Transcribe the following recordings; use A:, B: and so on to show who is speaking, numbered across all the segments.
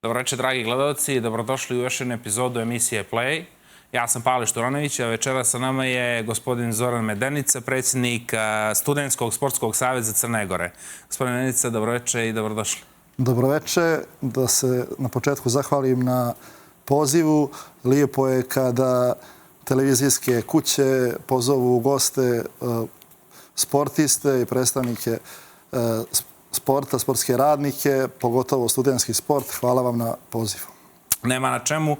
A: Dobro večer, dragi gledalci. Dobrodošli u još jednu epizodu emisije Play. Ja sam Pavle Šturanović, a večera sa nama je gospodin Zoran Medenica, predsjednik Studentskog sportskog saveza Crne Gore. Gospodin Medenica, dobro večer i dobrodošli.
B: Dobro večer. Da se na početku zahvalim na pozivu. Lijepo je kada televizijske kuće pozovu goste, sportiste i predstavnike sporta, sportske radnike, pogotovo studentski sport. Hvala vam na pozivu.
A: Nema na čemu.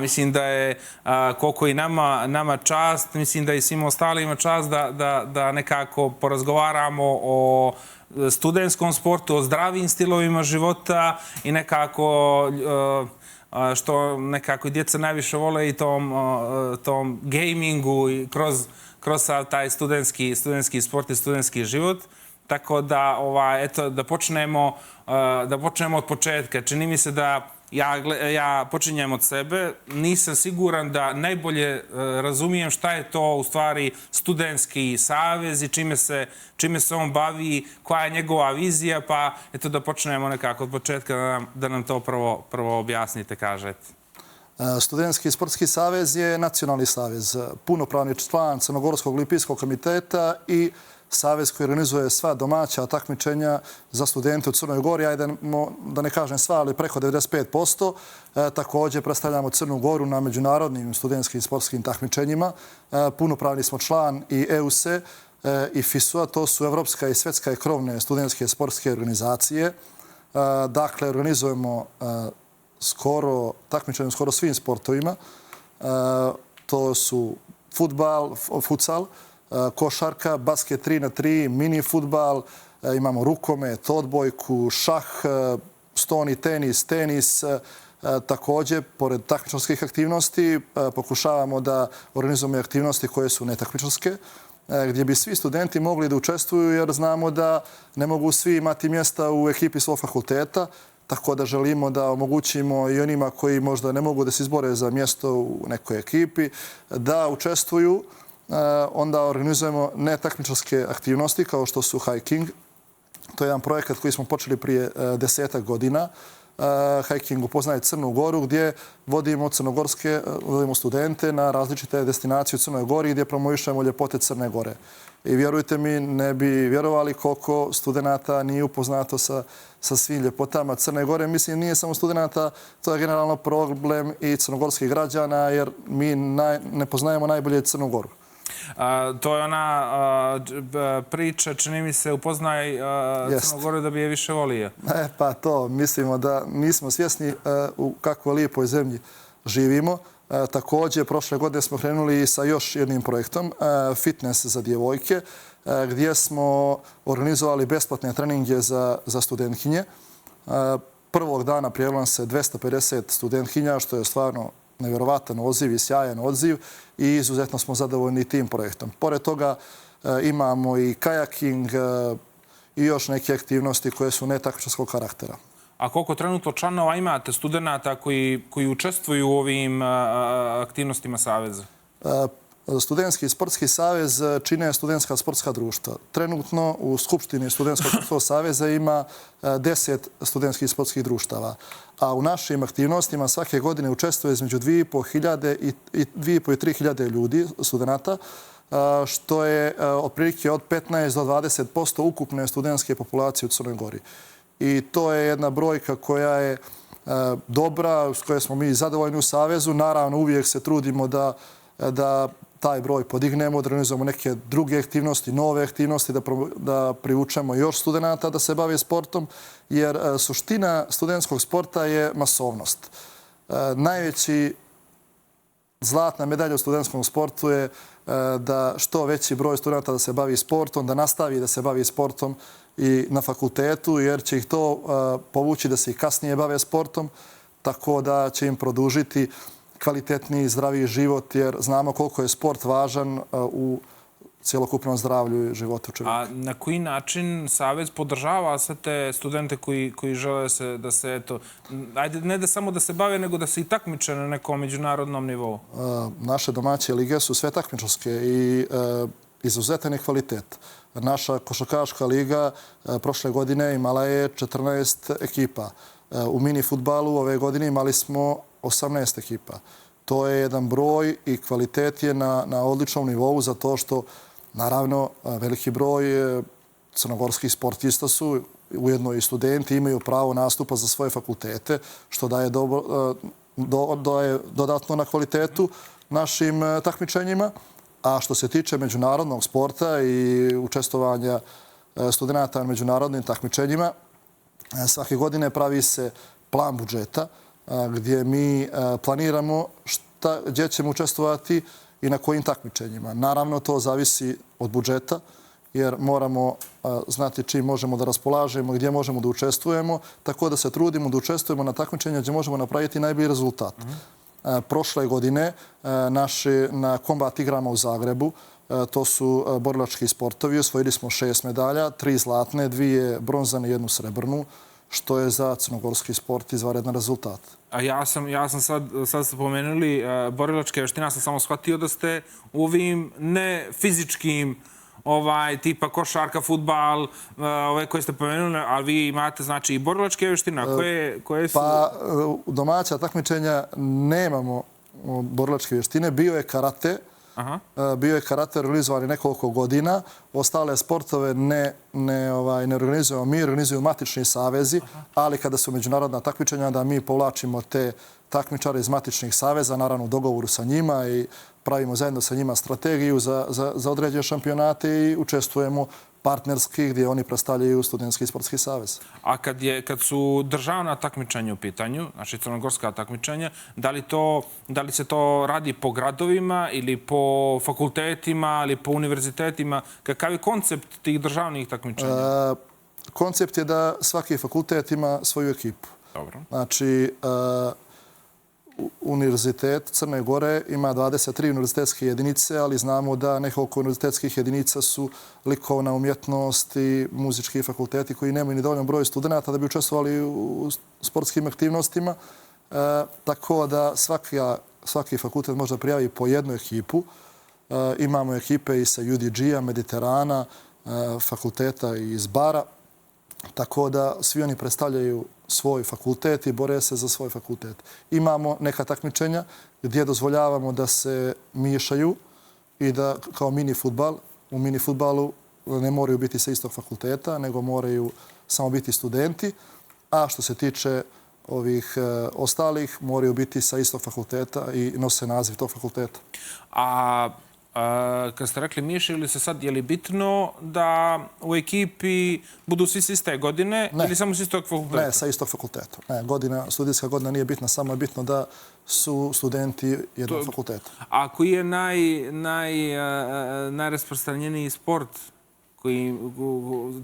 A: Mislim da je koliko i nama čast, mislim da i svim ostalima čast da nekako porazgovaramo o studentskom sportu, o zdravim stilovima života i nekako što nekako djeca najviše vole i tom gamingu i kroz taj studentski sport i studentski život. Tako da, eto, da počnemo od početka. Čini mi se da ja počinjem od sebe. Nisam siguran da najbolje razumijem šta je to u stvari studentski savez i čime se on bavi, koja je njegova vizija, pa eto da počnemo nekako od početka da nam to prvo objasnite, kažete.
B: Studentski sportski savez je nacionalni savez, punopravni član Crnogorskog olimpijskog komiteta i savez koji organizuje sva domaća takmičenja za studente u Crnoj Gori. Ajde, da ne kažem sva, ali preko 95%. Također predstavljamo Crnu Goru na međunarodnim studentskim sportskim takmičenjima. Punopravni smo član i EUSE i FISU-a, to su evropska i svjetska i krovne studentske sportske organizacije. Dakle, organizujemo takmičenje skoro svim sportovima. To su fudbal, futsal, košarka, basket 3x3, mini futbal, imamo rukomet, odbojku, šah, stoni tenis. Također, pored takmičarskih aktivnosti, pokušavamo da organizujemo aktivnosti koje su netakmičarske, gdje bi svi studenti mogli da učestvuju, jer znamo da ne mogu svi imati mjesta u ekipi svog fakulteta, tako da želimo da omogućimo i onima koji možda ne mogu da se izbore za mjesto u nekoj ekipi, da učestvuju. Onda organizujemo netakmičarske aktivnosti kao što su hiking. To je jedan projekat koji smo počeli prije 10 godina. Hiking upoznaje Crnu Goru gdje vodimo studente na različite destinacije u Crnoj Gori gdje promovišemo ljepote Crne Gore. I vjerujte mi, ne bi vjerovali koliko studenta nije upoznato sa svim ljepotama Crne Gore. Mislim, nije samo studenta, to je generalno problem i crnogorskih građana jer mi ne poznajemo najbolje Crnu Goru.
A: To je ona priča, čini mi se, upoznaj Crnu Goru da bi je više volio.
B: Pa to, mislimo da nismo svjesni u kakvoj lijepoj zemlji živimo. Također, prošle godine smo krenuli sa još jednim projektom, Fitness za djevojke, gdje smo organizovali besplatne treninge za studentkinje. Prvog dana prijavilo se 250 studentkinja, što je stvarno nevjerovatan odziv i sjajan odziv i izuzetno smo zadovoljni tim projektom. Pored toga imamo i kajaking i još neke aktivnosti koje su netakmičarskog karaktera.
A: A koliko trenutno članova imate studenta koji učestvuju u ovim aktivnostima saveza?
B: Studentski sportski savez čine studentska sportska društva. Trenutno u Skupštini Studentskog sportskog saveza ima 10 studentskih sportskih društava. A u našim aktivnostima svake godine učestvuje između 2.500 i 3.000 ljudi, studenta, što je otprilike od 15 do 20% ukupne studentske populacije u Crnoj Gori. I to je jedna brojka koja je dobra, s kojoj smo mi zadovoljni u Savezu. Naravno, uvijek se trudimo da taj broj podignemo, da organizujemo neke druge aktivnosti, nove aktivnosti, da privučemo još studenta da se bave sportom, jer suština studentskog sporta je masovnost. Najveći zlatna medalja u studentskom sportu je da što veći broj studenta da se bavi sportom, da nastavi da se bavi sportom i na fakultetu, jer će ih to povući da se i kasnije bave sportom, tako da će im produžiti kvalitetniji, zdraviji život, jer znamo koliko je sport važan u cijelokupnom zdravlju i životu čovjeka.
A: A na koji način Savez podržava sve te studente koji žele da se, eto, ajde, ne da samo da se bave, nego da se i takmiče na nekom međunarodnom nivou?
B: Naše domaće lige su sve takmičarske i izuzetan je kvalitet. Naša košarkaška liga prošle godine imala je 14 ekipa. U mini fudbalu ove godine imali smo 18 ekipa. To je jedan broj i kvalitet je na odličnom nivou zato što, naravno, veliki broj crnogorskih sportista su ujedno i studenti, imaju pravo nastupa za svoje fakultete, što daje dodatno na kvalitetu našim takmičenjima. A što se tiče međunarodnog sporta i učestvovanja studenta na međunarodnim takmičenjima, svake godine pravi se plan budžeta gdje mi planiramo gdje ćemo učestvovati i na kojim takmičenjima. Naravno, to zavisi od budžeta, jer moramo znati čim možemo da raspolažemo, gdje možemo da učestvujemo, tako da se trudimo da učestvujemo na takmičenja gdje možemo napraviti najbolji rezultat. Prošle godine na kombat igrama u Zagrebu, to su borilački sportovi, osvojili smo 6 medalja, 3 zlatne, 2 bronzane i 1 srebrnu, što je za crnogorski sport izvanredan rezultat.
A: A ja sam sad ste pomenuli borilačke veštine, ja sam samo shvatio da ste u ovim ne fizičkim tipa košarka, fudbal, ove koje ste pomenuli, ali vi imate znači i borilačke veštine, koje su...
B: Pa domaća takmičenja nemamo borilačke vještine, bio je karate. Bio je karate realizovan nekoliko godina. Ostale sportove ne organizujemo mi, organizuju matični savezi, ali kada su međunarodna takmičenja, da mi povlačimo te takmičare iz matičnih saveza, naravno u dogovoru sa njima i pravimo zajedno sa njima strategiju za određene šampionate i učestvujemo partnerski gdje oni predstavljaju Studentski sportski savez.
A: A kad su državna takmičenja u pitanju, znači crnogorska takmičenja, da li se to radi po gradovima ili po fakultetima ili po univerzitetima? Kakav je koncept tih državnih takmičenja?
B: Koncept je da svaki fakultet ima svoju ekipu.
A: Dobro.
B: Znači, Univerzitet Crne Gore ima 23 univerzitetske jedinice, ali znamo da nekoliko univerzitetskih jedinica su likovna umjetnost i muzički fakulteti koji nemaju ni dovoljno broj studenta da bi učestvovali u sportskim aktivnostima. Tako da svaki fakultet može prijavi po jednu ekipu. Imamo ekipe i sa UDG-a, Mediterana, fakulteta iz Bara. Tako da svi oni predstavljaju svoj fakultet i bore se za svoj fakultet. Imamo neka takmičenja gdje dozvoljavamo da se miješaju i da kao mini fudbal, u mini fudbalu ne moraju biti sa istog fakulteta, nego moraju samo biti studenti. A što se tiče ovih ostalih, moraju biti sa istog fakulteta i nose naziv tog fakulteta.
A: A kad ste rekli miješali se sad, je li bitno da u ekipi budu svi s iste godine ili samo s istog fakulteta?
B: Ne, sa istog fakulteta. Studijska godina nije bitna, samo je bitno da su studenti jednog fakulteta.
A: A koji je najrasprostranjeniji sport?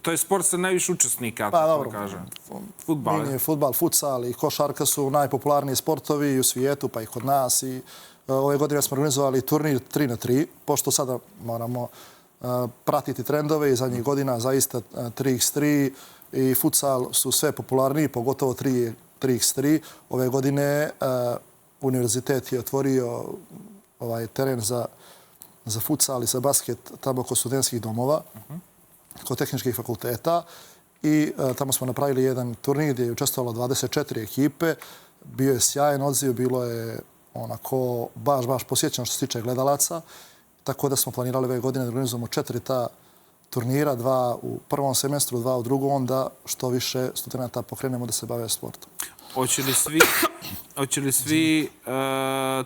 A: To je sport sa najviše učesnika, tako kažem.
B: Futbal. Futbal, futsal i košarka su najpopularniji sportovi i u svijetu, pa i kod nas. Ove godine smo organizovali turnir 3x3, pošto sada moramo pratiti trendove i zadnjih godina zaista 3x3 i futsal su sve popularniji, pogotovo 3x3. Ove godine univerzitet je otvorio teren za futsal i za basket tamo kod studentskih domova, kod tehničkih fakulteta i tamo smo napravili jedan turnir gdje je učestvovalo 24 ekipe. Bio je sjajan odziv, bilo je onako baš posjećeno što se tiče gledalaca. Tako da smo planirali ove godine da organizujemo 4 ta turnira, 2 u prvom semestru, 2 u drugom, da što više studenta pokrenemo da se bave sportom.
A: Hoće li svi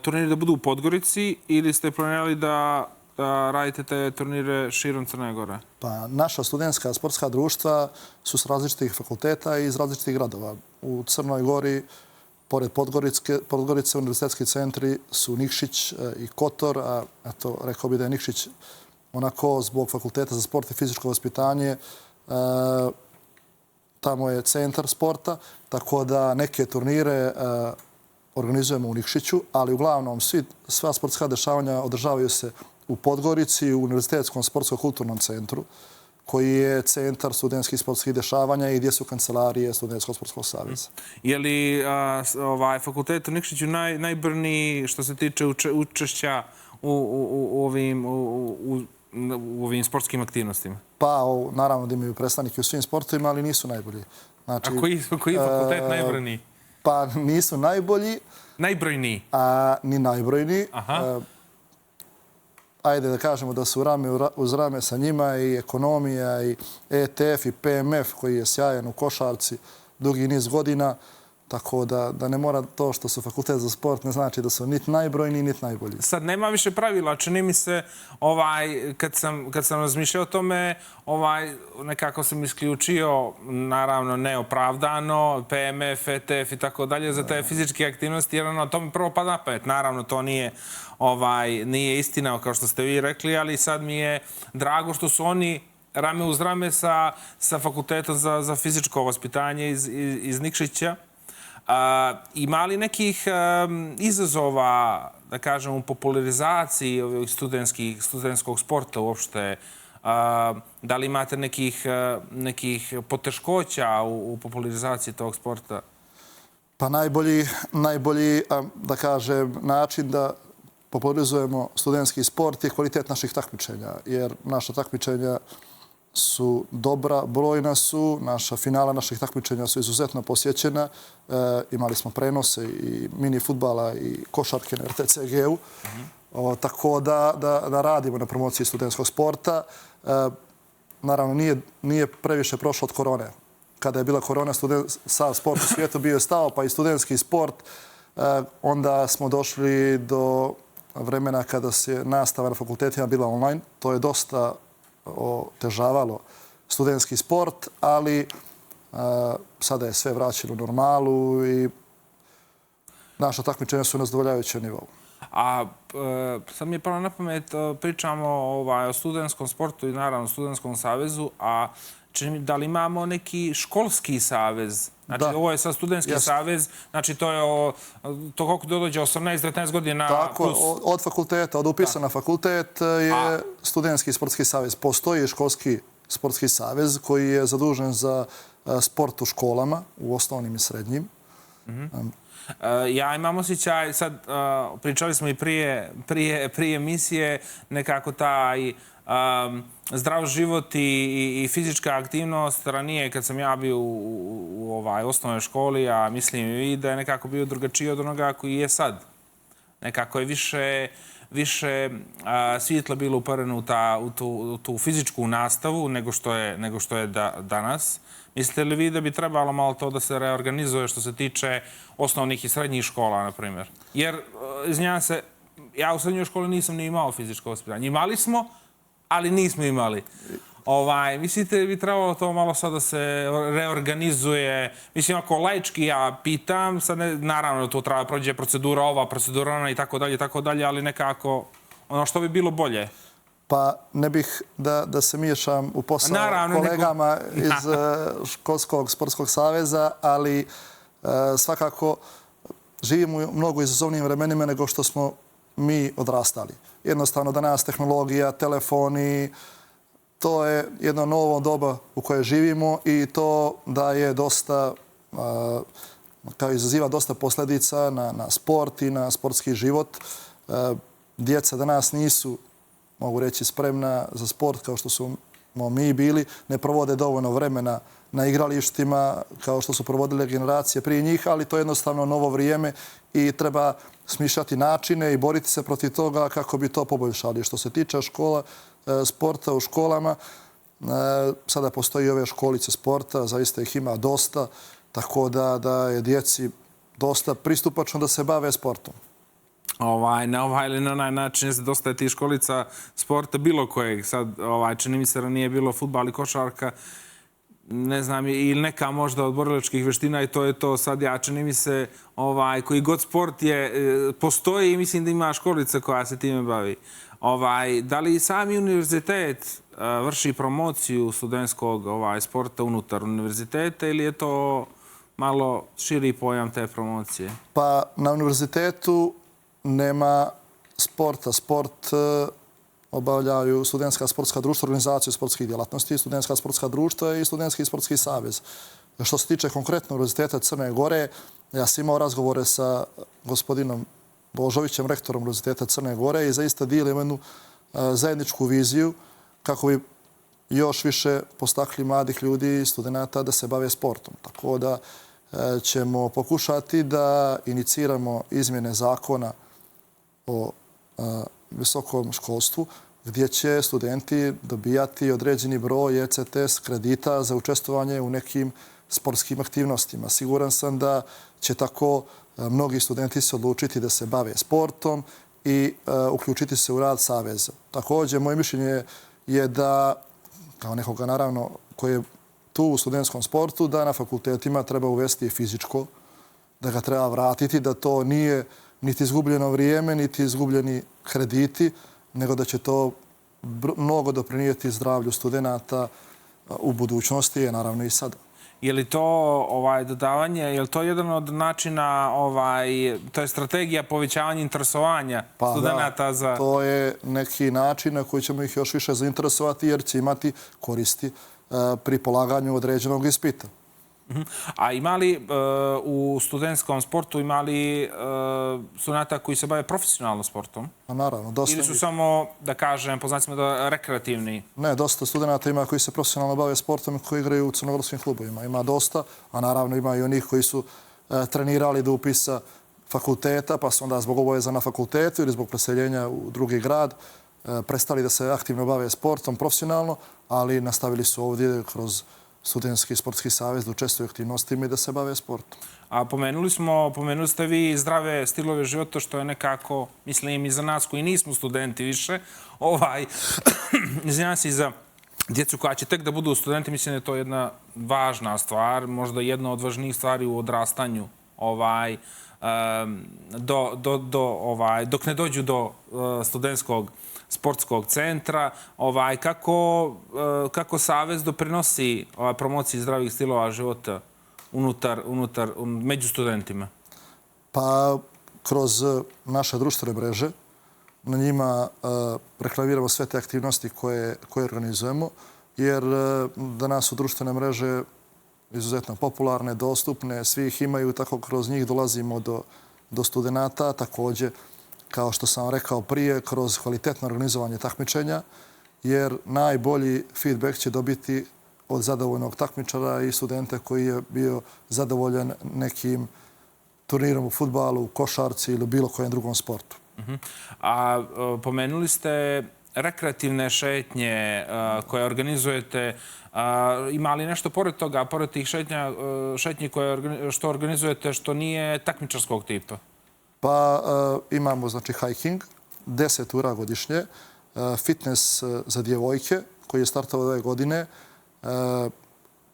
A: turniri da budu u Podgorici ili ste planirali da radite te turnire širom Crne Gore?
B: Pa naša studentska sportska društva su s različitih fakulteta i iz različitih gradova. U Crnoj Gori, pored Podgorice, univerzitetski centri su Nikšić i Kotor, a rekao bih da je Nikšić onako zbog fakulteta za sport i fizičko vaspitanje, tamo je centar sporta, tako da neke turnire organizujemo u Nikšiću, ali uglavnom sva sportska dešavanja održavaju se u Podgorici, u Univerzitetskom sportsko-kulturnom centru, koji je centar studentskih sportskih dešavanja i gdje su kancelarije Studentskog sportskog saveza.
A: Je li fakultet u Nikšiću najbrniji što se tiče učešća u u ovim sportskim aktivnostima?
B: Pa, naravno da imaju predstavnike u svim sportovima, ali nisu najbolji. Znači,
A: A koji fakultet najbrojniji?
B: Pa nisu najbolji,
A: Najbrojniji?
B: a ni najbrojniji.
A: Aha.
B: Ajde da kažemo da su rame uz rame sa njima i ekonomija i ETF i PMF koji je sjajan u košarci dugi niz godina. Tako da ne mora to što su fakultet za sport ne znači da su niti najbrojniji, niti najbolji.
A: Sad nema više pravila. Čini mi se, kad sam razmišljao o tome, nekako sam isključio, naravno neopravdano, PMF, ETF i tako dalje, za te fizičke aktivnosti, jer to mi prvo pada na pamet. Naravno, to nije istina, kao što ste vi rekli, ali sad mi je drago što su oni rame uz rame sa fakultetom za fizičko vaspitanje iz Nikšića. Ima li nekih izazova, da kažem, u popularizaciji ovih studentskog sporta uopšte? Da li imate nekih poteškoća u popularizaciji tog sporta?
B: Pa najbolji, da kažem, način da popularizujemo studentski sport je kvalitet naših takmičenja, jer naša takmičenja su dobra, brojna su, finala naših takmičenja su izuzetno posjećena. Imali smo prenose i mini fudbala i košarke na RTCG-u. Tako da radimo na promociji studentskog sporta. Naravno, nije previše prošlo od korone. Kada je bila korona, sav sport u svijetu bio je stao, pa i studentski sport. Onda smo došli do vremena kada se nastava na fakultetima bila online. To je dosta otežavalo studentski sport, ali sada je sve vraćeno u normalu i naša takmičenja su na zadovoljavajućem nivou.
A: A sad mi je prvo na pamet, pričamo o studentskom sportu i naravno studentskom savezu, a da li imamo neki školski savez? Znači, ovo je sad studentski savez, znači to je to koliko dođe 18-19 godina.
B: Tako, od fakulteta, od upisa na fakultet je studentski sportski savez. Postoji školski sportski savez koji je zadužen za sport u školama, u osnovnim i srednjim.
A: Ja imam osjećaj, sad pričali smo i prije emisije, nekako taj zdrav život i fizička aktivnost. Ranije, kad sam ja bio u osnovnoj školi, a mislim i da je nekako bio drugačiji od onoga koji je sad. Nekako je više svjetlo bilo upareno u tu fizičku nastavu nego što je danas. Mislite li vi da bi trebalo malo to da se reorganizuje što se tiče osnovnih i srednjih škola, na primjer? Jer, izvinjam se, ja u srednjoj školi nisam ni imao fizičko vaspitanje. Imali smo, ali nismo imali. Mislite li bi trebalo to malo sad da se reorganizuje? Mislim, ako laički ja pitam, sad naravno to treba prođe procedura ova, procedura ona i tako dalje, ali nekako ono što bi bilo bolje.
B: Pa ne bih da se miješam u posao kolegama iz Školskog sportskog saveza, ali svakako živimo u mnogo izazovnijim vremenima nego što smo mi odrastali. Jednostavno danas tehnologija, telefoni, to je jedno novo doba u koje živimo i to daje dosta, kao izaziva dosta posljedica na sport i na sportski život. Djeca danas nisu, mogu reći, spremna za sport kao što smo mi bili. Ne provode dovoljno vremena na igralištima kao što su provodile generacije prije njih, ali to je jednostavno novo vrijeme i treba smišljati načine i boriti se protiv toga kako bi to poboljšali. Što se tiče škola, sporta u školama, sada postoji ove školice sporta, zaista ih ima dosta, tako da je djeci dosta pristupačno da se bave sportom.
A: Na ovaj ili na onaj način dosta je tih školica sporta bilo kojeg. Sad, čini mi se da nije bilo fudbal i košarka, ne znam, ili neka možda od borilačkih veština i to je to. Sad ja, čini mi se, koji god sport postoji i mislim da ima školica koja se time bavi. Da li sami univerzitet vrši promociju studentskog sporta unutar univerziteta ili je to malo širi pojam te promocije?
B: Pa na univerzitetu nema sporta. Sport obavljaju studentska sportska društva, organizaciju sportskih djelatnosti, studentska sportska društva i studentski sportski savez. Što se tiče konkretno Univerziteta Crne Gore, ja sam imao razgovore sa gospodinom Božovićem, rektorom Univerziteta Crne Gore i zaista dijelimo jednu zajedničku viziju kako bi još više postakli mladih ljudi i studenta da se bave sportom. Tako da ćemo pokušati da iniciramo izmjene zakona o visokom školstvu gdje će studenti dobijati određeni broj ECTS kredita za učestvovanje u nekim sportskim aktivnostima. Siguran sam da će tako mnogi studenti se odlučiti da se bave sportom i uključiti se u rad saveza. Također, moje mišljenje je da, kao nekoga naravno koji je tu u studentskom sportu, da na fakultetima treba uvesti fizičko, da ga treba vratiti, da to nije niti izgubljeno vrijeme, niti izgubljeni krediti, nego da će to mnogo doprinijeti zdravlju studenta u budućnosti, a naravno i sada.
A: Je li to dodavanje, je li to jedan od načina, to je strategija povećavanja interesovanja studenta za...
B: To je neki način na koji ćemo ih još više zainteresovati jer će imati koristi pri polaganju određenog ispita.
A: A ima li u studentskom sportu, ima li studenta koji se bave profesionalno sportom?
B: A naravno, dosta.
A: Ili su samo, da kažem, po znacima da rekreativni?
B: Ne, dosta studenta ima koji se profesionalno bave sportom i koji igraju u crnogorskim klubovima. Ima dosta, a naravno ima i onih koji su trenirali do upisa fakulteta, pa su onda zbog obaveza na fakultetu ili zbog preseljenja u drugi grad prestali da se aktivno bave sportom profesionalno, ali nastavili su ovdje kroz Studentski sportski savez da učestvuju aktivnostima i da se bave sportom.
A: A pomenuli ste vi zdrave stilove života, što je nekako, mislim, i za nas koji nismo studenti više, izvinjam se i za djecu koja će tek da budu studenti, mislim da je to jedna važna stvar, možda jedna od važnijih stvari u odrastanju, dok ne dođu do studentskog sportskog centra. Kako Savez doprinosi promociji zdravih stilova života među studentima?
B: Pa kroz naše društvene mreže. Na njima reklamiramo sve te aktivnosti koje organizujemo, jer danas su društvene mreže izuzetno popularne, dostupne, svi ih imaju, tako kroz njih dolazimo do studenata. Također, kao što sam rekao prije, kroz kvalitetno organizovanje takmičenja, jer najbolji feedback će dobiti od zadovoljnog takmičara i studenta koji je bio zadovoljan nekim turnirom u fudbalu, u košarci ili bilo kojem drugom sportu.
A: A pomenuli ste rekreativne šetnje koje organizujete. Ima li nešto pored toga, pored tih šetnji što organizujete, što nije takmičarskog tipa?
B: Pa imamo, znači, hiking, 10 tura godišnje, fitness za djevojke koji je startao ove godine,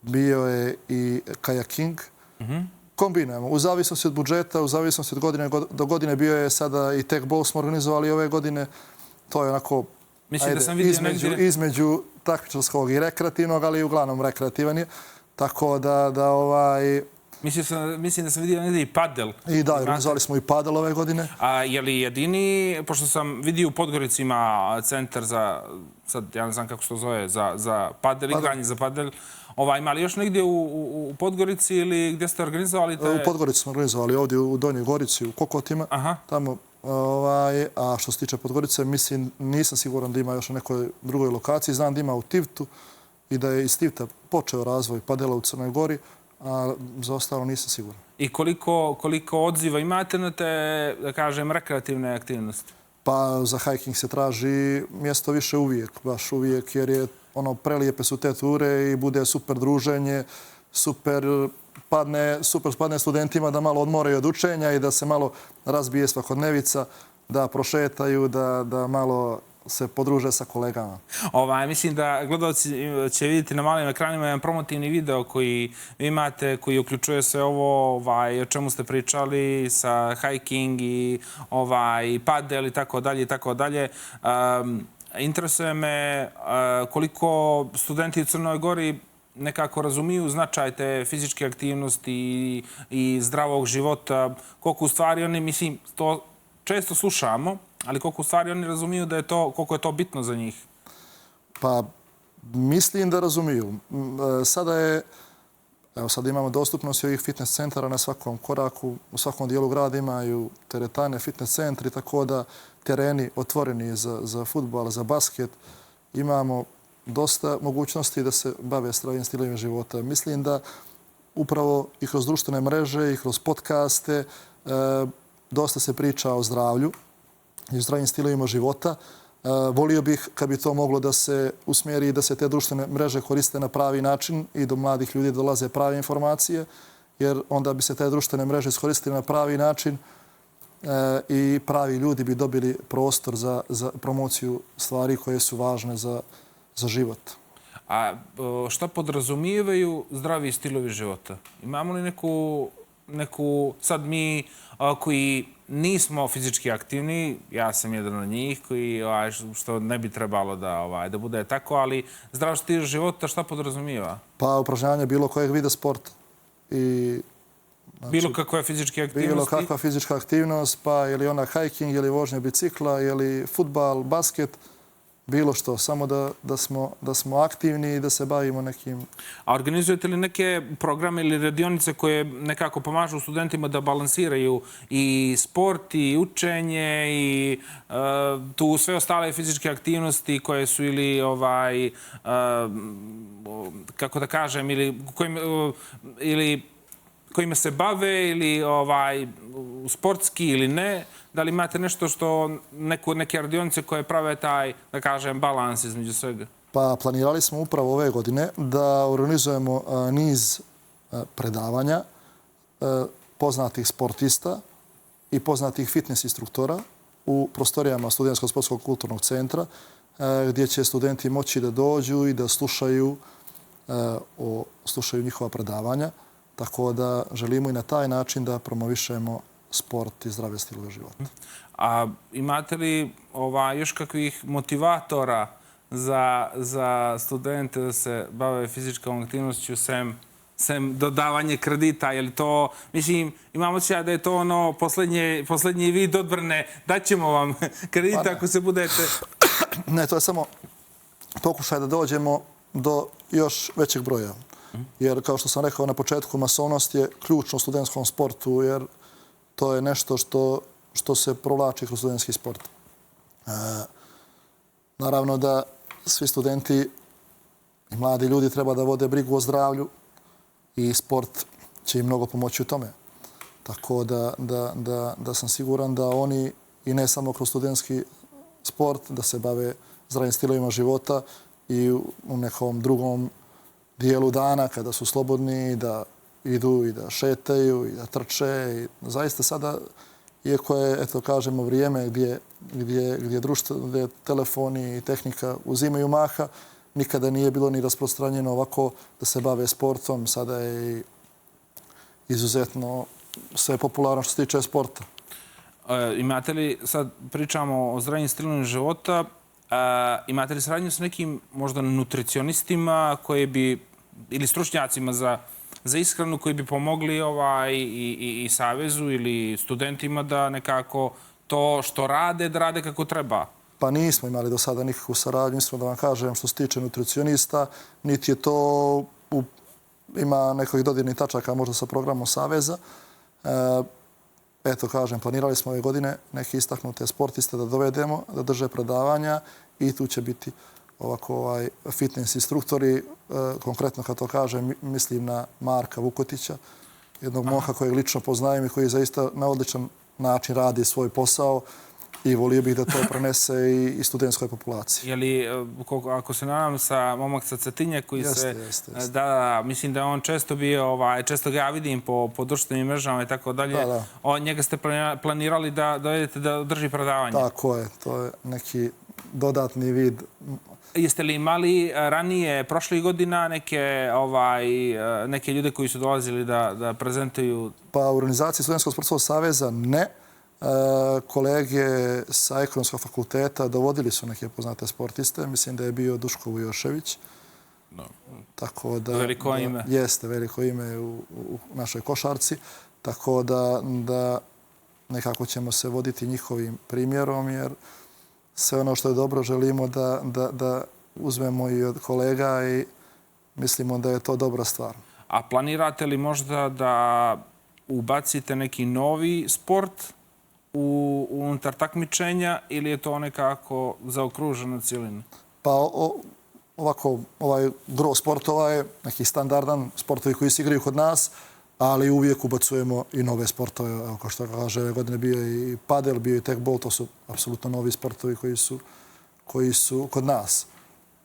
B: bio je i kajaking. Kombinujemo. U zavisnosti od budžeta, u zavisnosti od godine do godine, bio je sada i tech-ball smo organizovali ove godine. To je onako između takmičarskog i rekreativnog, ali uglavnom rekreativan je. Tako da
A: Mislim da sam vidio negdje i padel.
B: I da, organizovali smo i padel ove godine.
A: A je li jedini, pošto sam vidio u Podgorici ima centar za, sad ja ne znam kako se to zove, za padel, igranje za padel. Ima li još negdje u Podgorici ili gdje ste organizovali?
B: U Podgorici smo organizovali ovdje u Donjoj Gorici, u Kokotima. Tamo, a što se tiče Podgorice, mislim, nisam siguran da ima još na nekoj drugoj lokaciji. Znam da ima u Tivtu i da je iz Tivta počeo razvoj padela u Crnoj Gori, a za ostalo nisam siguran.
A: I koliko odziva imate na te, da kažem, rekreativne aktivnosti?
B: Pa za hiking se traži mjesto više uvijek, baš uvijek, jer je prelijepe su te ture i bude super druženje, super spadne studentima da malo odmoraju od učenja i da se malo razbije svakodnevica, da prošetaju, da malo se podruže sa kolegama.
A: Mislim da gledalci će vidjeti na malim ekranima jedan promotivni video koji imate, koji uključuje sve ovo o čemu ste pričali sa hiking i padel i tako dalje i tako dalje. Interesuje me koliko studenti u Crnoj Gori nekako razumiju značaj te fizičke aktivnosti i zdravog života, koliko u stvari oni, mislim, to često slušamo, ali koliko u stvari oni razumiju da je to, koliko je to bitno za njih?
B: Pa, mislim da razumiju. Sada je Evo sad imamo dostupnost ovih fitness centara na svakom koraku, u svakom dijelu grada imaju teretane, fitness centri, tako da tereni otvoreni za fudbal, za basket. Imamo dosta mogućnosti da se bave zdravim stilovima života. Mislim da upravo i kroz društvene mreže i kroz podcaste dosta se priča o zdravlju i o zdravim stilovima života. Volio bih kad bi to moglo da se usmjeri i da se te društvene mreže koriste na pravi način i do mladih ljudi dolaze prave informacije, jer onda bi se te društvene mreže iskoristile na pravi način i pravi ljudi bi dobili prostor za promociju stvari koje su važne za život.
A: A šta podrazumijevaju zdravi stilovi života? Imamo li neku sad mi koji nismo fizički aktivni, ja sam jedan od njih koji, što ne bi trebalo da bude tako, ali zdrav stil života šta podrazumijeva?
B: Pa upražnjavanje bilo kojeg vida sporta.
A: Bilo kakva fizička aktivnost?
B: Bilo kakva fizička aktivnost, pa je li ona hiking, je li vožnja bicikla, je li fudbal, basket, bilo što, samo da smo aktivni i da se bavimo nekim...
A: A organizujete li neke programe ili radionice koje nekako pomažu studentima da balansiraju i sport i učenje i tu sve ostale fizičke aktivnosti koje su ili kako da kažem, ili kojima se bave ili sportski ili ne? Da li imate nešto neke radionice koje prave taj, da kažem, balans između svega?
B: Pa planirali smo upravo ove godine da organizujemo niz predavanja poznatih sportista i poznatih fitness instruktora u prostorijama Studentskog sportskog kulturnog centra gdje će studenti moći da dođu i da slušaju njihova predavanja. Tako da želimo i na taj način da promovišemo sport i zdrave stilove života.
A: A imate li još kakvih motivatora za studente da se bave fizičkom aktivnošću sem dodavanje kredita? Je li to, mislim, imamo osjećaj da je to ono posljednji vid odbrane, daćemo vam kredit ako se budete...
B: Ne, to je samo pokušaj da dođemo do još većeg broja. Jer, kao što sam rekao na početku, masovnost je ključno u studentskom sportu, jer to je nešto što se provlači kroz studentski sport. Naravno da svi studenti i mladi ljudi treba da vode brigu o zdravlju i sport će im mnogo pomoći u tome. Tako da sam siguran da oni, i ne samo kroz studentski sport, da se bave zdravim stilovima života i u nekom drugom dijelu dana kada su slobodni da idu i da šetaju i da trče. Zaista sada, iako je, eto kažemo, vrijeme gdje telefoni i tehnika uzimaju maha, nikada nije bilo ni rasprostranjeno ovako da se bave sportom. Sada je izuzetno sve popularno što se tiče sporta.
A: Imate li, sad pričamo o zdravim stilovima života, imate li saradnju s nekim možda nutricionistima koji bi, ili stručnjacima za ishranu koji bi pomogli i Savezu ili studentima da nekako to što rade, da rade kako treba?
B: Pa nismo imali do sada nikakvu saradnju. Mislim da vam kažem što se tiče nutricionista, niti je to ima nekih dodirnih tačaka možda sa programom Saveza. Eto, kažem, planirali smo ove godine neke istaknute sportiste da dovedemo, da drže predavanja i tu će biti ovako fitness instruktori. Konkretno, kad to kažem, mislim na Marka Vukotića, jednog moha kojeg lično poznajem i koji zaista na odličan način radi svoj posao i volio bih da to prenese i studentskoj populaciji.
A: Je li, ako se nadam, sa momak sa Cetinje koji se...
B: Jeste.
A: Da, mislim da on često bio, često ga ja vidim po društvenim mrežama i tako dalje. Njega ste planirali da dovedete da drži predavanje.
B: Tako je, to je neki dodatni vid.
A: Jeste li imali ranije, prošlih godina, neke ljude koji su dolazili da prezentuju?
B: Pa u organizaciji Studentskog sportskog saveza ne. Kolege sa ekonomskog fakulteta dovodili su neke poznate sportiste. Mislim da je bio Duško Vujošević.
A: Veliko ime.
B: Jeste, veliko ime u našoj košarci. Tako da nekako ćemo se voditi njihovim primjerom, jer sve ono što je dobro želimo da uzmemo i od kolega i mislimo da je to dobra stvar.
A: A planirate li možda da ubacite neki novi sport unutar takmičenja ili je to nekako zaokruženo cijelini?
B: Pa ovako, ovaj gro sportova je neki standardan sportovi koji se igraju kod nas, ali uvijek ubacujemo i nove sportove. Evo, kao što kaže, ove godine bio i padel, bio i tekbol, to su apsolutno novi sportovi koji su kod nas.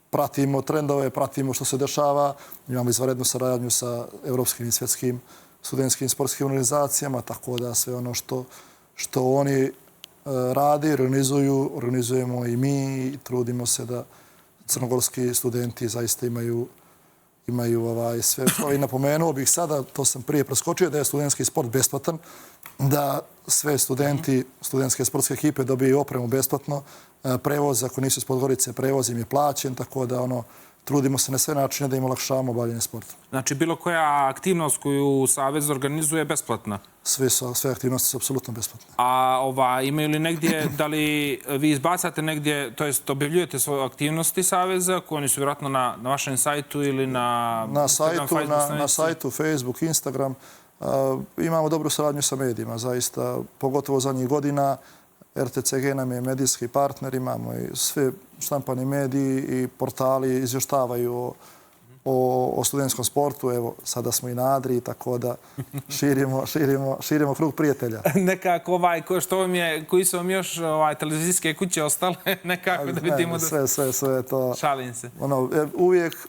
B: Pratimo trendove, pratimo što se dešava, imamo izvanrednu saradnju sa evropskim i svjetskim studentskim sportskim organizacijama, tako da sve ono što oni radi, organizujemo i mi i trudimo se da crnogorski studenti zaista imaju sve. I napomenuo bih sada, to sam prije preskočio, da je studentski sport besplatan, da sve studentske sportske ekipe dobiju opremu besplatno, prevoz, ako nisu iz Podgorice, prevoz im je plaćen, tako da trudimo se na sve načine da im olakšavamo bavljenje sporta.
A: Znači, bilo koja aktivnost koju Savez organizuje je besplatna?
B: Sve aktivnosti su apsolutno besplatne.
A: A imaju li negdje, da li vi izbacate negdje, to jest objavljujete svoje aktivnosti Saveza, koje oni su vjerojatno na vašem sajtu ili
B: na sajtu, Facebook, Instagram. Imamo dobru saradnju sa medijima, zaista, pogotovo zadnjih godina. RTCG nam je medijski partner, imamo i sve štampani mediji i portali izvještavaju o studentskom sportu. Evo, sada smo i na Adriji, tako da širimo krug prijatelja.
A: Nekako koji su vam još televizijske kuće ostale, nekako da vidimo da...
B: Sve to...
A: Šalim se.
B: Uvijek,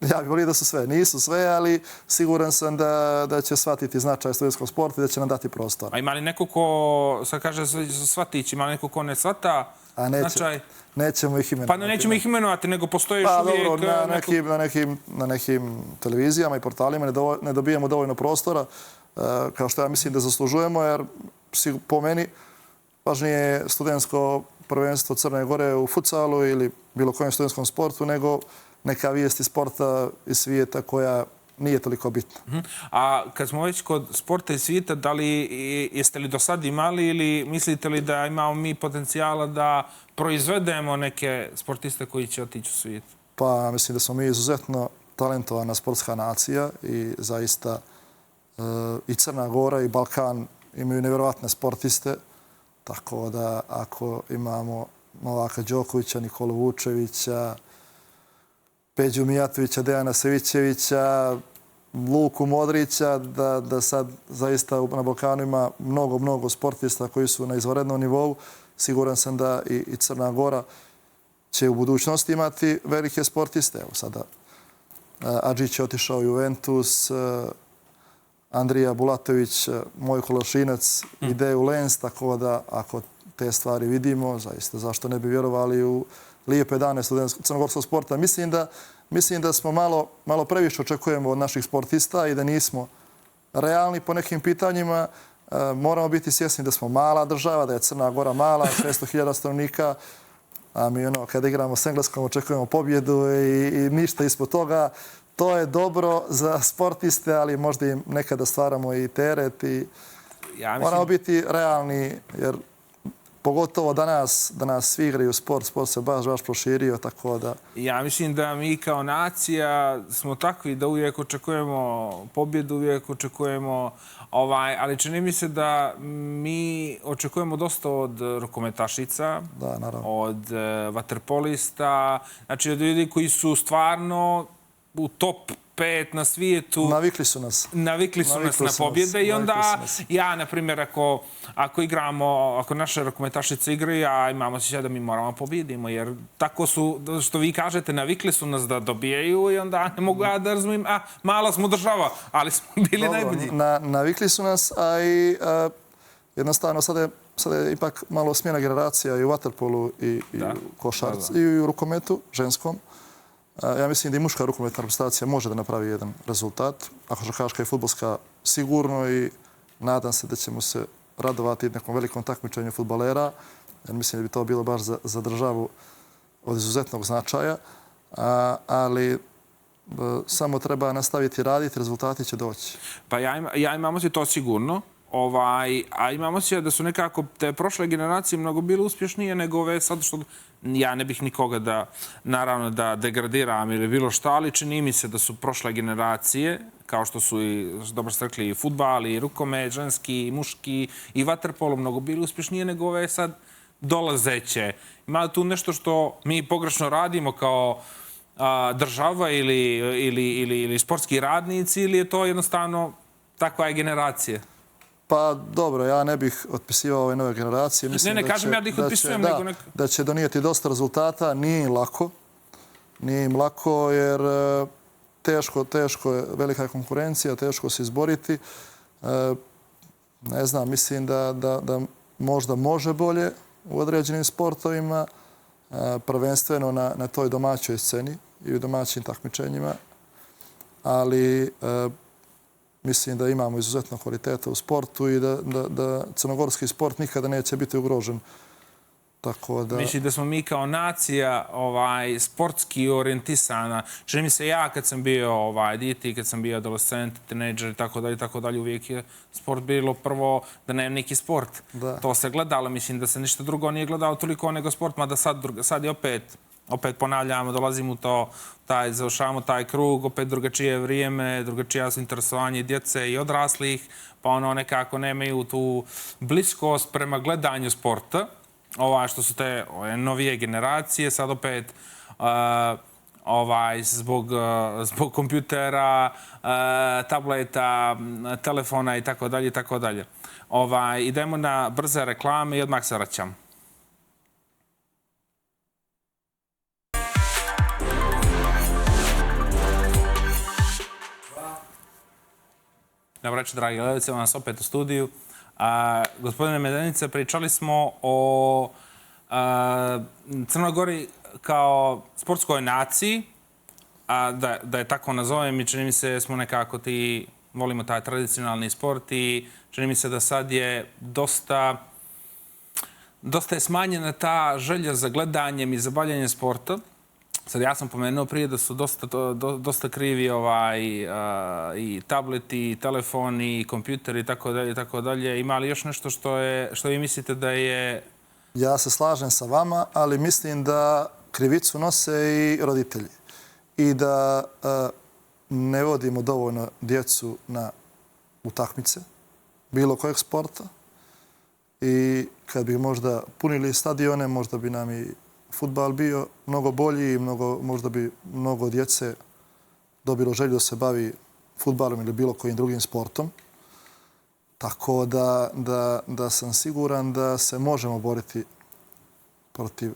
B: ja bih volio da su sve. Nisu sve, ali siguran sam da će shvatiti značaj studentskog sporta i da će nam dati prostor.
A: A ima li neko ko, sad kaže shvatić, ima li neko ko ne shvata značaj?
B: Nećemo ih imenovati.
A: Pa nećemo ih imenovati, nego postoji još uvijek...
B: Dobro, na nekim televizijama i portalima ne dobijemo dovoljno prostora, kao što ja mislim da zaslužujemo, jer po meni važnije je studentsko prvenstvo Crne Gore u futsalu ili bilo kojem studentskom sportu, nego neka vijest iz sporta iz svijeta koja nije toliko bitna.
A: A kad smo već kod sporta iz svijeta, jeste li do sad imali ili mislite li da imamo mi potencijala da proizvedemo neke sportiste koji će otići u svijet?
B: Pa mislim da smo mi izuzetno talentovana sportska nacija i zaista i Crna Gora i Balkan imaju nevjerovatne sportiste. Tako da ako imamo Novaka Đokovića, Nikolu Vučevića, Peđu Mijatovića, Dejana Savićevića, Luku Modrića, da sad zaista na Balkanu ima mnogo sportista koji su na izvanrednom nivou. Siguran sam da i Crna Gora će u budućnosti imati velike sportiste. Evo sada Adžić je otišao u Juventus, Andrija Bulatović, Mojko Lošinac ide u Lens, tako da ako te stvari vidimo, zaista zašto ne bi vjerovali u lijepe dane crnogorskog sporta. Mislim da smo malo previše očekujemo od naših sportista i da nismo realni po nekim pitanjima. Moramo biti svjesni da smo mala država, da je Crna Gora mala, 600.000 stanovnika, a mi kada igramo s Engleskom očekujemo pobjedu i ništa ispod toga. To je dobro za sportiste, ali možda im nekada stvaramo i teret i moramo biti realni, jer pogotovo danas svi igraju sport se baš proširio, tako da...
A: Ja mislim da mi kao nacija smo takvi da uvijek očekujemo pobjedu, uvijek očekujemo... Ali čini mi se da mi očekujemo dosta od rukometašica, od vaterpolista, znači od ljudi koji su stvarno u top 5 na svijetu.
B: Navikli su nas
A: na pobjede i onda ja, na primjer, ako igramo, ako naše rukometašice igraju, a imamo osjećaj da mi moramo pobjedimo, jer tako su, što vi kažete, navikli su nas da dobijaju i onda ne mogu ja da razumijem, mala smo država, ali smo bili najbolji.
B: Navikli su nas, a i jednostavno sada je ipak malo smjena generacija i u vaterpolu i u košarci i u rukometu ženskom. Ja mislim da i muška rukometna reprezentacija može da napravi jedan rezultat, a košarkaška i fudbalska sigurno, i nadam se da ćemo se radovati nekom velikom takmičenju fudbalera. Mislim da bi to bilo baš za državu od izuzetnog značaja, ali samo treba nastaviti raditi, rezultati će doći.
A: Pa ja imam to sigurno. A imam osjećaj da su nekako te prošle generacije mnogo bile uspješnije nego ove sad, što ja ne bih nikoga naravno da degradiram ili bilo šta, ali čini mi se da su prošle generacije, kao što su i, dobro ste rekli, i fudbal, i rukomet, ženski, i muški, i vaterpolo, mnogo bili uspješnije nego ove sad dolazeće. Ima tu nešto što mi pogrešno radimo kao država ili sportski radnici, ili je to jednostavno takva je generacija?
B: Pa dobro, ja ne bih otpisivao ove nove generacije. Mislim
A: Ne kažem ja da ih otpisujem, nego neka...
B: Da će donijeti dosta rezultata. Nije im lako. Nije im lako jer teško je, velika je konkurencija, teško se izboriti. Ne znam, mislim da možda može bolje u određenim sportovima, prvenstveno na toj domaćoj sceni i u domaćim takmičenjima. Ali mislim da imamo izuzetno kvaliteta u sportu i da crnogorski sport nikada neće biti ugrožen.
A: Mislim da smo mi kao nacija sportski orijentisana. Čini mi se ja kad sam bio dijete, kad sam bio adolescent, tinejdžer i tako dalje, uvijek je sport bilo prvo da nema neki sport. To se gledalo, mislim da se ništa drugo nije gledalo toliko nego sport, mada sad je opet ponavljamo, dolazimo u to, završavamo taj krug, opet drugačije vrijeme, drugačija su interesovanje djece i odraslih, pa ono nekako nemaju tu bliskost prema gledanju sporta. Što su te novije generacije, sad opet zbog kompjutera, tableta, telefona i tako dalje, i tako dalje. Idemo na brze reklame i odmah se vraćam. Dobro večer, dragi gledalci, evo nas opet u studiju. Gospodine Medenice, pričali smo o Crnoj Gori kao sportskoj naciji, da je tako nazovem, i čini mi se smo nekako volimo taj tradicionalni sport i čini mi se da sad je dosta je smanjena ta želja za gledanjem i za bavljenjem sporta. Sad ja sam pomenuo prije da su dosta krivi i tableti, i telefoni, i kompjuteri i tako dalje. Ima li još nešto što vi mislite da je...
B: Ja se slažem sa vama, ali mislim da krivicu nose i roditelji. I da ne vodimo dovoljno djecu na utakmice bilo kojeg sporta. I kad bi možda punili stadione, možda bi nam i fudbal bio mnogo bolji i možda bi mnogo djece dobilo želju da se bavi fudbalom ili bilo kojim drugim sportom. Tako da sam siguran da se možemo boriti protiv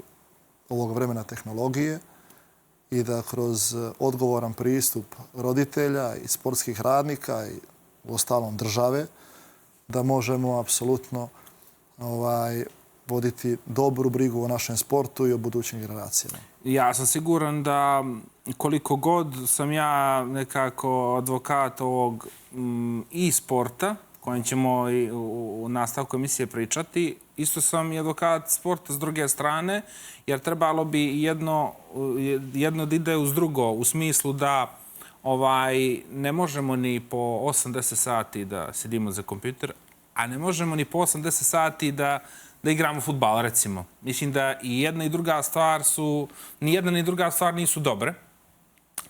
B: ovog vremena tehnologije i da kroz odgovoran pristup roditelja i sportskih radnika i uostalom države da možemo apsolutno voditi dobru brigu o našem sportu i o budućim generacijama.
A: Ja sam siguran da koliko god sam ja nekako advokat ovog e-sporta, kojem ćemo i u nastavku emisije pričati, isto sam i advokat sporta s druge strane, jer trebalo bi jedno da ide uz drugo, u smislu da ne možemo ni po 80 sati da sedimo za kompjuter, a ne možemo ni po 80 sati da igramo fudbal, recimo. Mislim da i jedna i druga stvar ni jedna ni druga stvar nisu dobre.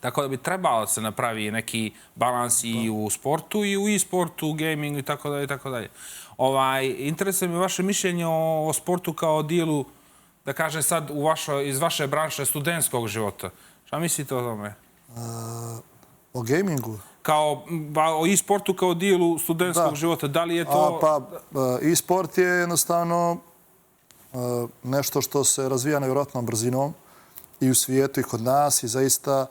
A: Tako da bi trebalo se napravi neki balans i u sportu, i u e-sportu, gamingu i tako dalje, i tako dalje. Interesuje me vaše mišljenje o sportu kao dijelu, da kažem sad, iz vaše branše studentskog života. Šta mislite o tome?
B: O gamingu?
A: O e-sportu kao dijelu studentskog života. Da li je to...
B: E-sport je jednostavno nešto što se razvija nevjerojatnom brzinom i u svijetu i kod nas i zaista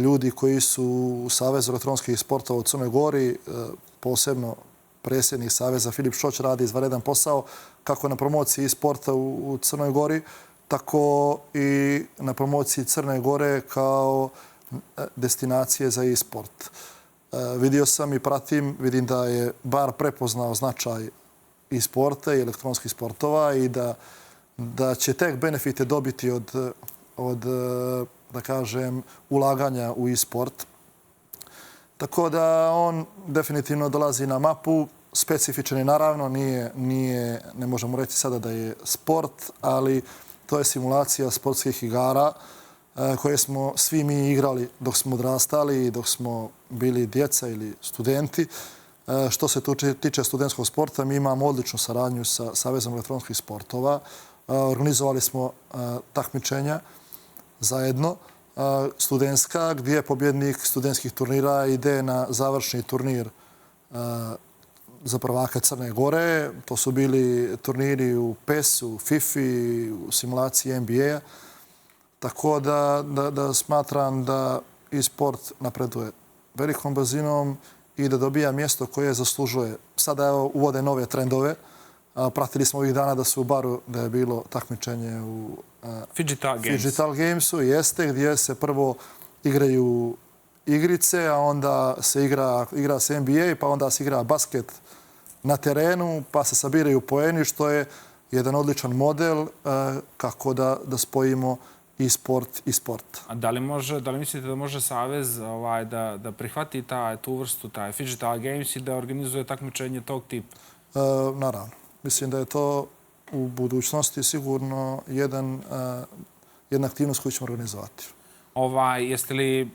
B: ljudi koji su u Savezu elektronskih sportova u Crnoj Gori, posebno predsjednik Saveza Filip Šoć radi izvanredan posao kako na promociji e-sporta u Crnoj Gori, tako i na promociji Crne Gore kao destinacije za e-sport. Vidio sam i pratim, vidim da je bar prepoznao značaj e-sporta i elektronskih sportova i da će tek benefite dobiti od da kažem, ulaganja u e-sport. Tako da on definitivno dolazi na mapu. specifičan i naravno ne možemo reći sada da je sport, ali to je simulacija sportskih igara koje smo svi mi igrali dok smo odrastali i dok smo bili djeca ili studenti. Što se tiče studentskog sporta, mi imamo odličnu saradnju sa Savezom elektronskih sportova. Organizovali smo takmičenja zajedno studentska, gdje pobjednik studentskih turnira ide na završni turnir za prvaka Crne Gore. To su bili turniri u PES-u, u FIFA-i, u simulaciji NBA-a. Tako da smatram da i sport napreduje velikom brzinom i da dobija mjesto koje zaslužuje. Sada uvode nove trendove. Pratili smo ovih dana da su u Baru, da je bilo takmičenje u Phygital Gamesu, jeste, gdje se prvo igraju igrice, a onda se igra se NBA, pa onda se igra basket na terenu, pa se sabiraju poeni, što je jedan odličan model kako da spojimo i sport i sport.
A: A da li mislite da može Savez da prihvati tu vrstu, taj Phygital Games i da organizuje takmičenje tog tipa?
B: Naravno. Mislim da je to u budućnosti sigurno jedna aktivnost koju ćemo organizovati.
A: Jeste li,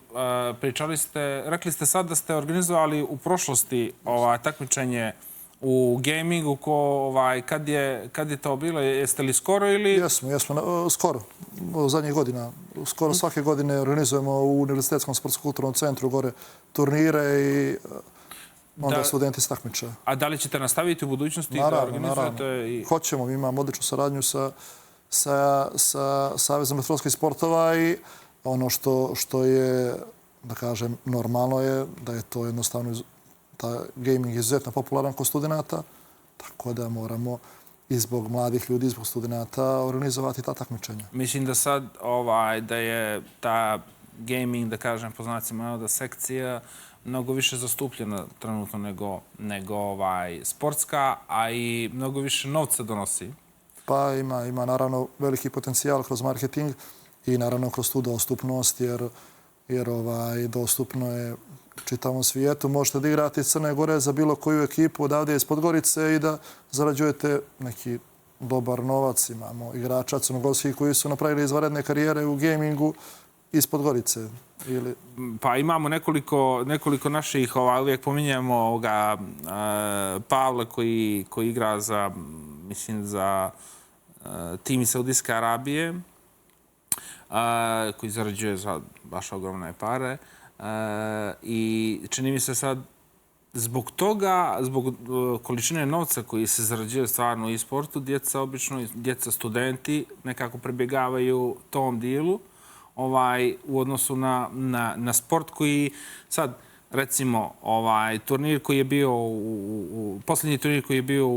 A: rekli ste sad da ste organizovali u prošlosti takmičenje u gamingu, kad je to bilo? Jeste li skoro ili?
B: Jesmo, skoro. Zadnjih godina. Skoro svake godine organizujemo u Univerzitetskom sportsko-kulturnom centru gore turnire i onda studenti se takmiče.
A: A da li ćete nastaviti u budućnosti da organizujete?
B: Naravno. Hoćemo, mi imamo odličnu saradnju sa Savezom elektronskih sportova i ono što je, da kažem, normalno je da je to jednostavno gaming izuzetno popularan kod studenta, tako da moramo i zbog mladih ljudi, zbog studenta organizovati ta takmičenja.
A: Mislim da sad da je ta gaming, da kažem, po znacima navoda, sekcija mnogo više zastupljena trenutno nego sportska, a i mnogo više novca donosi.
B: Pa ima naravno veliki potencijal kroz marketing i naravno kroz tu dostupnost, jer dostupno je čitavom svijetu. Možete da igrate iz Crne Gore za bilo koju ekipu odavde iz Podgorice i da zarađujete neki dobar novac. Imamo igrača crnogorskih koji su napravili izvanredne karijere u gamingu iz Podgorice.
A: Pa imamo nekoliko naših, uvijek pominjamo Pavla koji igra za tim iz Saudijske Arabije, koji zarađuje baš ogromne pare. I čini mi se sad, zbog toga, zbog količine novca koji se zarađuje stvarno i sportu, djeca studenti nekako prebjegavaju tom dijelu u odnosu na sport koji sad, recimo, turnir koji je bio, posljednji turnir koji je bio,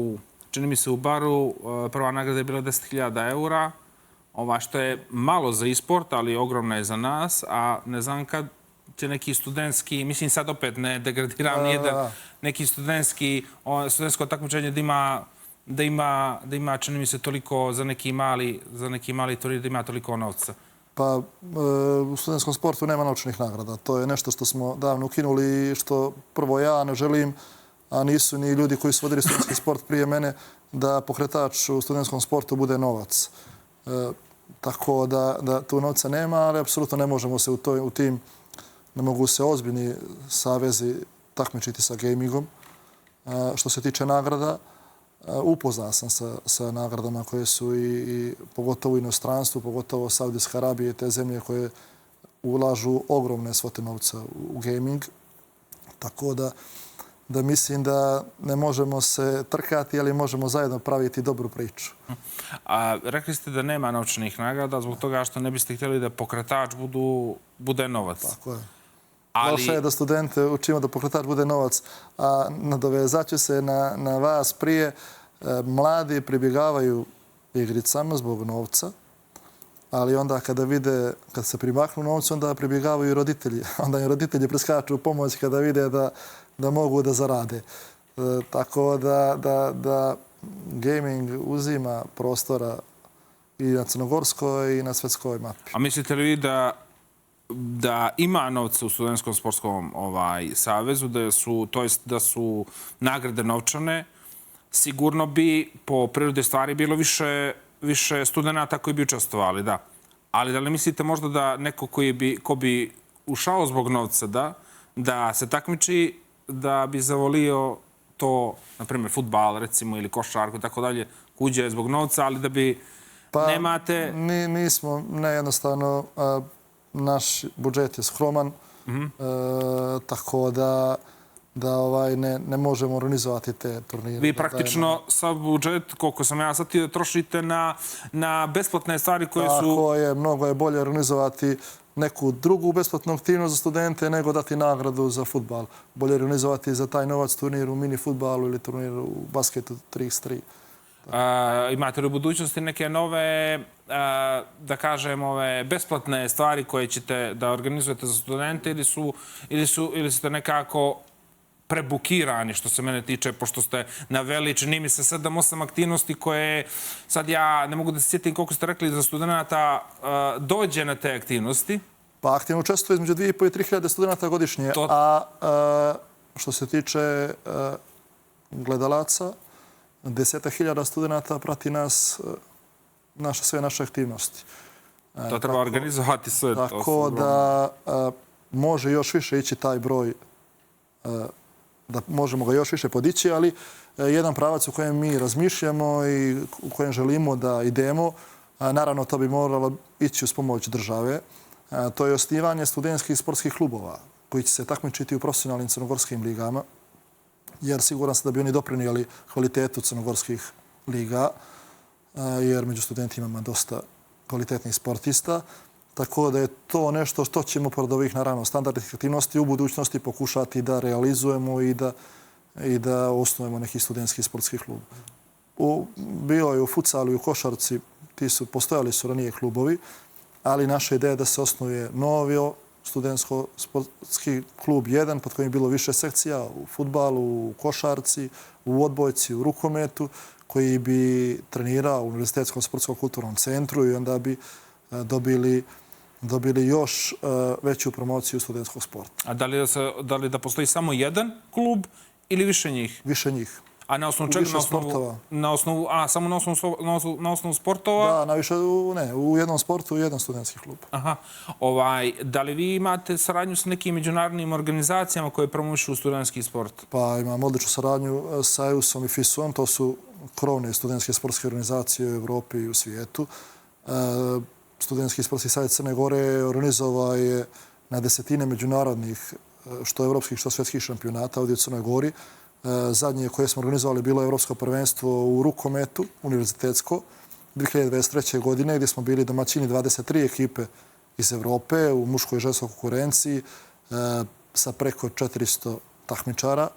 A: čini mi se, u Baru, prva nagrada je bila 10.000 eura, što je malo za e-sport, ali ogromna je za nas, a ne znam kad će neki studentski, mislim sad opet ne degradiram nijedan, neki studentsko takmičenje da ima, čini mi se, toliko za neki mali turnir da ima toliko novca.
B: Pa u studentskom sportu nema novčanih nagrada. To je nešto što smo davno ukinuli i što prvo ja ne želim, a nisu ni ljudi koji su vodili studentski sport prije mene, da pokretač u studentskom sportu bude novac. Tako da tu novca nema, ali apsolutno ne možemo se u tim, ne mogu se ozbiljni savezi takmičiti sa gamingom. Što se tiče nagrada, upoznao sam sa nagradama koje su i pogotovo u inostranstvu, pogotovo Saudijska Arabija i te zemlje koje ulažu ogromne svote novca u gaming. Tako da mislim da ne možemo se trkati, ali možemo zajedno praviti dobru priču.
A: Rekli ste da nema novčanih nagrada zbog toga što ne biste htjeli da pokretač bude novac.
B: Tako je. Loše je da studente učimo da pokretač bude novac, a nadovezat ću se na vas prije. Mladi pribjegavaju igricama zbog novca, ali onda kad se primaknu novcu, onda pribjegavaju i roditelji. Onda im roditelji preskaču u pomoć kada vide da mogu da zarade. Tako da gaming uzima prostora i na crnogorskoj i na svetskoj mapi.
A: A mislite li vi da da ima novca u Studentskom sportskom savezu, da su nagrade novčane, sigurno bi po prirodi stvari bilo više studenata koji bi učestvovali, da. Ali da li mislite možda da neko ko bi ušao zbog novca, da se takmiči, da bi zavolio to, na primjer, fudbal, recimo, ili košarku, tako dalje, kuđe zbog novca, ali da bi nemate...
B: Nismo, jednostavno, naš budžet je skroman, tako da ne možemo organizovati te turnire.
A: Vi praktično sav budžet, koliko sam ja shvatio, trošite na besplatne stvari koje su...
B: Tako je, mnogo je bolje organizovati neku drugu besplatnu aktivnost za studente nego dati nagradu za fudbal. Bolje organizovati za taj novac turnir u mini fudbalu ili turnir u basketu 3x3.
A: Imate li u budućnosti neke nove, da kažem, besplatne stvari koje ćete da organizujete za studente ili ste nekako prebukirani, što se mene tiče, pošto ste naveli, čini mi se 7-8 aktivnosti koje, sad ja ne mogu da se sjetim koliko ste rekli za studenta dođe na te aktivnosti?
B: Pa aktivno učestvuje između 2.500 i 3.000 studenta godišnje, a što se tiče gledalaca, 10.000 studenta prati nas, sve naše aktivnosti.
A: To treba organizovati sve.
B: Tako da može još više ići taj broj, da možemo ga još više podići, ali jedan pravac u kojem mi razmišljamo i u kojem želimo da idemo, naravno to bi moralo ići uz pomoć države, to je osnivanje studentskih sportskih klubova koji će se takmičiti u profesionalnim crnogorskim ligama, jer siguran sam da bi oni doprinijeli kvalitetu crnogorskih liga, jer među studentima ima dosta kvalitetnih sportista. Tako da je to nešto što ćemo pored ovih, naravno, standardnih aktivnosti u budućnosti pokušati da realizujemo i da osnujemo neki studentski sportski klub. Bio je u futsalu i u košarci, postojali su ranije klubovi, ali naša ideja je da se osnuje novi studentsko-sportski klub 1, pod kojim je bilo više sekcija u fudbalu, u košarci, u odbojci, u rukometu, koji bi trenirao u Univerzitetskom sportskom kulturnom centru i onda bi dobili još veću promociju studentskog sporta.
A: A da li da postoji samo jedan klub ili više njih?
B: Više njih.
A: A na osnovu čega? Samo na osnovu sportova?
B: Da, najviše u jednom sportu i jedan studentski klub.
A: Aha. Da li vi imate saradnju sa nekim međunarodnim organizacijama koje promovišu studentski sport?
B: Pa imamo odličnu saradnju sa EUS-om i FIS-om. To su krovne studentske sportske organizacije u Evropi i u svijetu. Studentski sportski savjet Crne Gore organizovao je na desetine međunarodnih, što evropskih, što svjetskih šampionata ovdje u Crnoj Gori. Zadnje koje smo organizovali bilo je Evropsko prvenstvo u rukometu, univerzitetsko, 2023. godine, gdje smo bili domaćini 23 ekipe iz Evrope u muškoj i ženskoj konkurenciji sa preko 400 takmičara,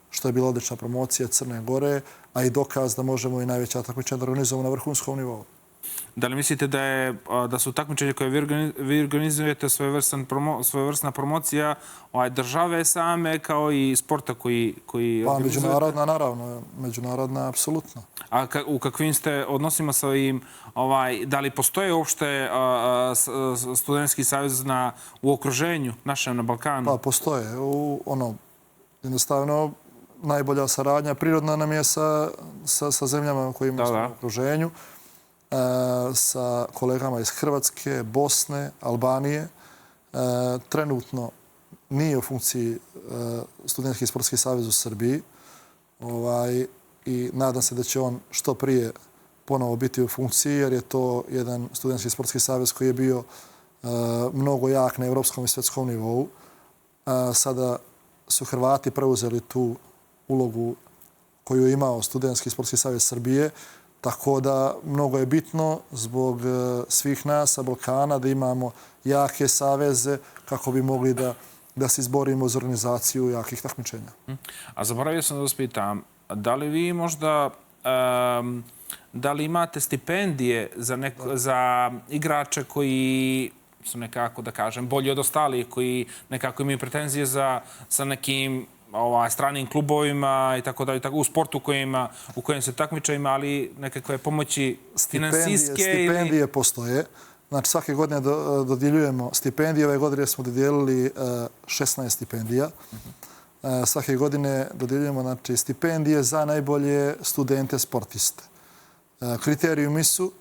B: što je bila odlična promocija Crne Gore, a i dokaz da možemo i najveća takmičenja da organizujemo na vrhunskom nivou.
A: Da li mislite da su takmičenja koje vi organizujete svojevrsna promocija države same kao i sporta koji
B: organizujete? Pa međunarodna, naravno. Međunarodna, apsolutno.
A: A u kakvim ste odnosima sa ovim, da li postoje uopšte studentski savez u okruženju našem na Balkanu?
B: Pa postoje. Jednostavno, najbolja saradnja prirodna nam je sa zemljama kojima smo u okruženju, sa kolegama iz Hrvatske, Bosne, Albanije. Trenutno nije u funkciji Studentski sportski savez u Srbiji i nadam se da će on što prije ponovo biti u funkciji, jer je to jedan studentski sportski savez koji je bio mnogo jak na evropskom i svjetskom nivou. Sada su Hrvati preuzeli tu ulogu koju je imao Studentski sportski savez Srbije, tako da mnogo je bitno zbog svih nas sa Balkana da imamo jake saveze kako bi mogli da se izborimo za organizaciju jakih takmičenja.
A: A zaboravio sam da vas pitam, da li vi možda, da li imate stipendije za igrače koji su nekako, da kažem, bolji od ostalih, koji nekako imaju pretenzije sa nekim stranim klubovima i tako dalje, u sportu u kojem se takmiče, ima ali nekakve pomoći finansijske?
B: Stipendije postoje. Znači, svake godine dodjeljujemo stipendije. Ove godine smo dodijelili 16 stipendija. Svake godine dodjeljujemo, znači, stipendije za najbolje studente sportiste. Kriterijumi su,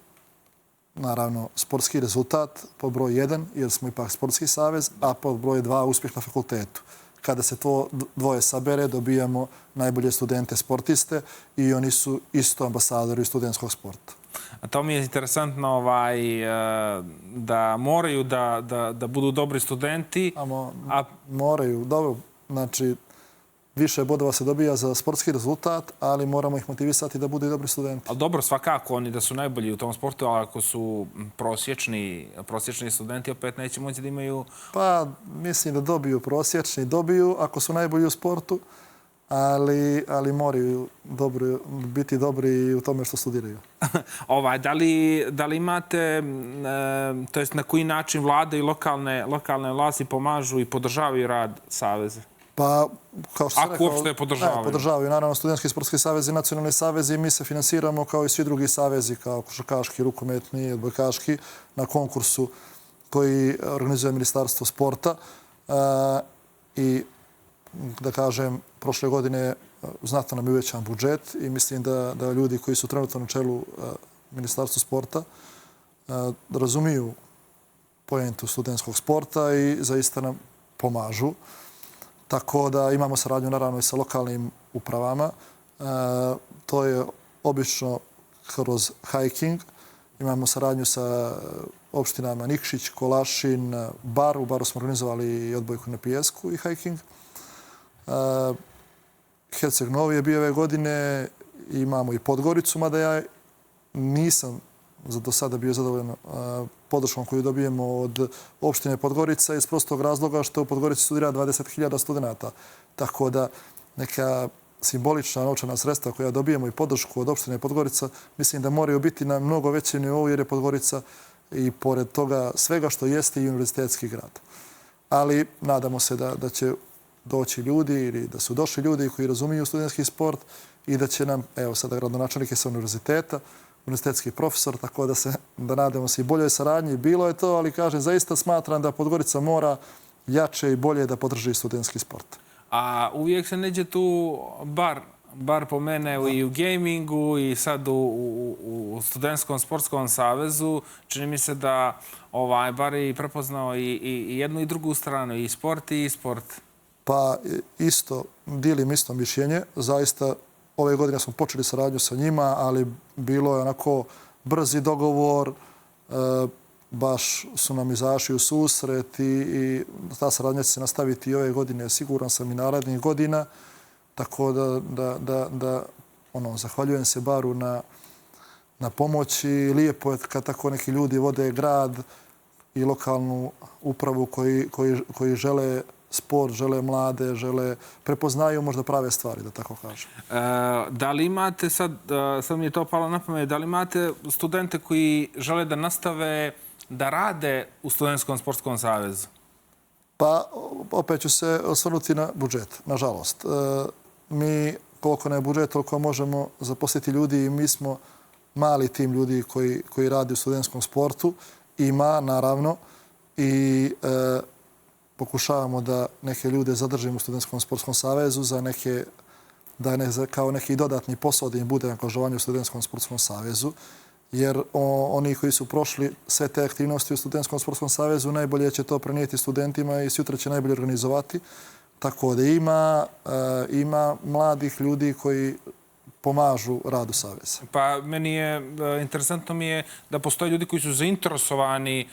B: naravno, sportski rezultat pod broj 1, jer smo ipak sportski savez, a pod broj 2 uspjeh na fakultetu. Kada se to dvoje sabere, dobijamo najbolje studente sportiste i oni su isto ambasadori studentskog sporta.
A: A to mi je interesantno da moraju da budu dobri studenti.
B: Moraju, dobro. Znači, više bodova se dobija za sportski rezultat, ali moramo ih motivisati da budu i dobri studenti.
A: Ali dobro, svakako oni da su najbolji u tom sportu, ali ako su prosječni studenti, opet neće moći da imaju...
B: Pa, mislim da dobiju ako su najbolji u sportu, ali moraju biti dobri i u tome što studiraju.
A: Da li imate, to jest na koji način vlada i lokalne vlasti pomažu i podržavaju rad saveza?
B: Pa, kao što sam rekao...
A: Ako uopšte podržavaju?
B: Podržavaju. Naravno, Studentski sportski savez i nacionalni savez i mi se finansiramo kao i svi drugi savezi, kao košarkaški, rukometni, odbojkaški, na konkursu koji organizuje Ministarstvo sporta. I, da kažem, prošle godine znatno nam je uvećan budžet i mislim da ljudi koji su trenutno na čelu Ministarstva sporta razumiju pojentu studentskog sporta i zaista nam pomažu. Tako da imamo saradnju naravno i sa lokalnim upravama. To je obično kroz hiking. Imamo saradnju sa opštinama Nikšić, Kolašin, Bar. U Baru smo organizovali i odbojku na pijesku i hiking. Herceg Novi je bio ove godine. Imamo i Podgoricu, mada ja nisam do sada bio zadovoljan podrškom koju dobijemo od opštine Podgorica iz prostog razloga što u Podgorici studira 20.000 studenta. Tako da neka simbolična novčana sredstva koja dobijemo i podršku od opštine Podgorica mislim da moraju biti na mnogo većem nivou jer je Podgorica i pored toga svega što jeste i univerzitetski grad. Ali nadamo se da će doći ljudi ili da su došli ljudi koji razumiju studentski sport i da će nam, evo sada gradonačelnik je sa univerziteta, univerzitetski profesor, tako da nadamo se i boljoj saradnji. Bilo je to, ali kažem, zaista smatram da Podgorica mora jače i bolje da podrži studentski sport.
A: A uvijek se neđe tu bar po mene i u gamingu i sad u Studentskom sportskom savezu. Čini mi se da bar je prepoznao i jednu i drugu stranu, i sport i sport.
B: Pa dijelim isto mišljenje. Zaista ove godine smo počeli saradnju sa njima, ali bilo je onako brzi dogovor, baš su nam izašli u susret i ta saradnja će se nastaviti i ove godine, siguran sam i narednih godina. Tako da zahvaljujem se Baru na pomoći. Lijepo je kad tako neki ljudi vode grad i lokalnu upravu koji žele sport, žele mlade, prepoznaju možda prave stvari, da tako kažem.
A: Da li imate, sad mi je to palo na pamet, da li imate studente koji žele da nastave da rade u Studentskom sportskom savezu?
B: Pa, opet ću se osvrnuti na budžet, nažalost. Mi, koliko ne budžet, toliko možemo zaposliti ljudi i mi smo mali tim ljudi koji radi u studentskom sportu. Ima, naravno, i pokušavamo da neke ljude zadržimo u Studentskom sportskom savezu kao neki dodatni posao da im bude angažovanje u Studentskom sportskom savezu. Jer oni koji su prošli sve te aktivnosti u Studentskom sportskom savezu najbolje će to prenijeti studentima i sutra će najbolje organizovati. Tako da ima mladih ljudi koji pomažu radu saveza.
A: Pa meni je, interesantno mi je da postoje ljudi koji su zainteresovani,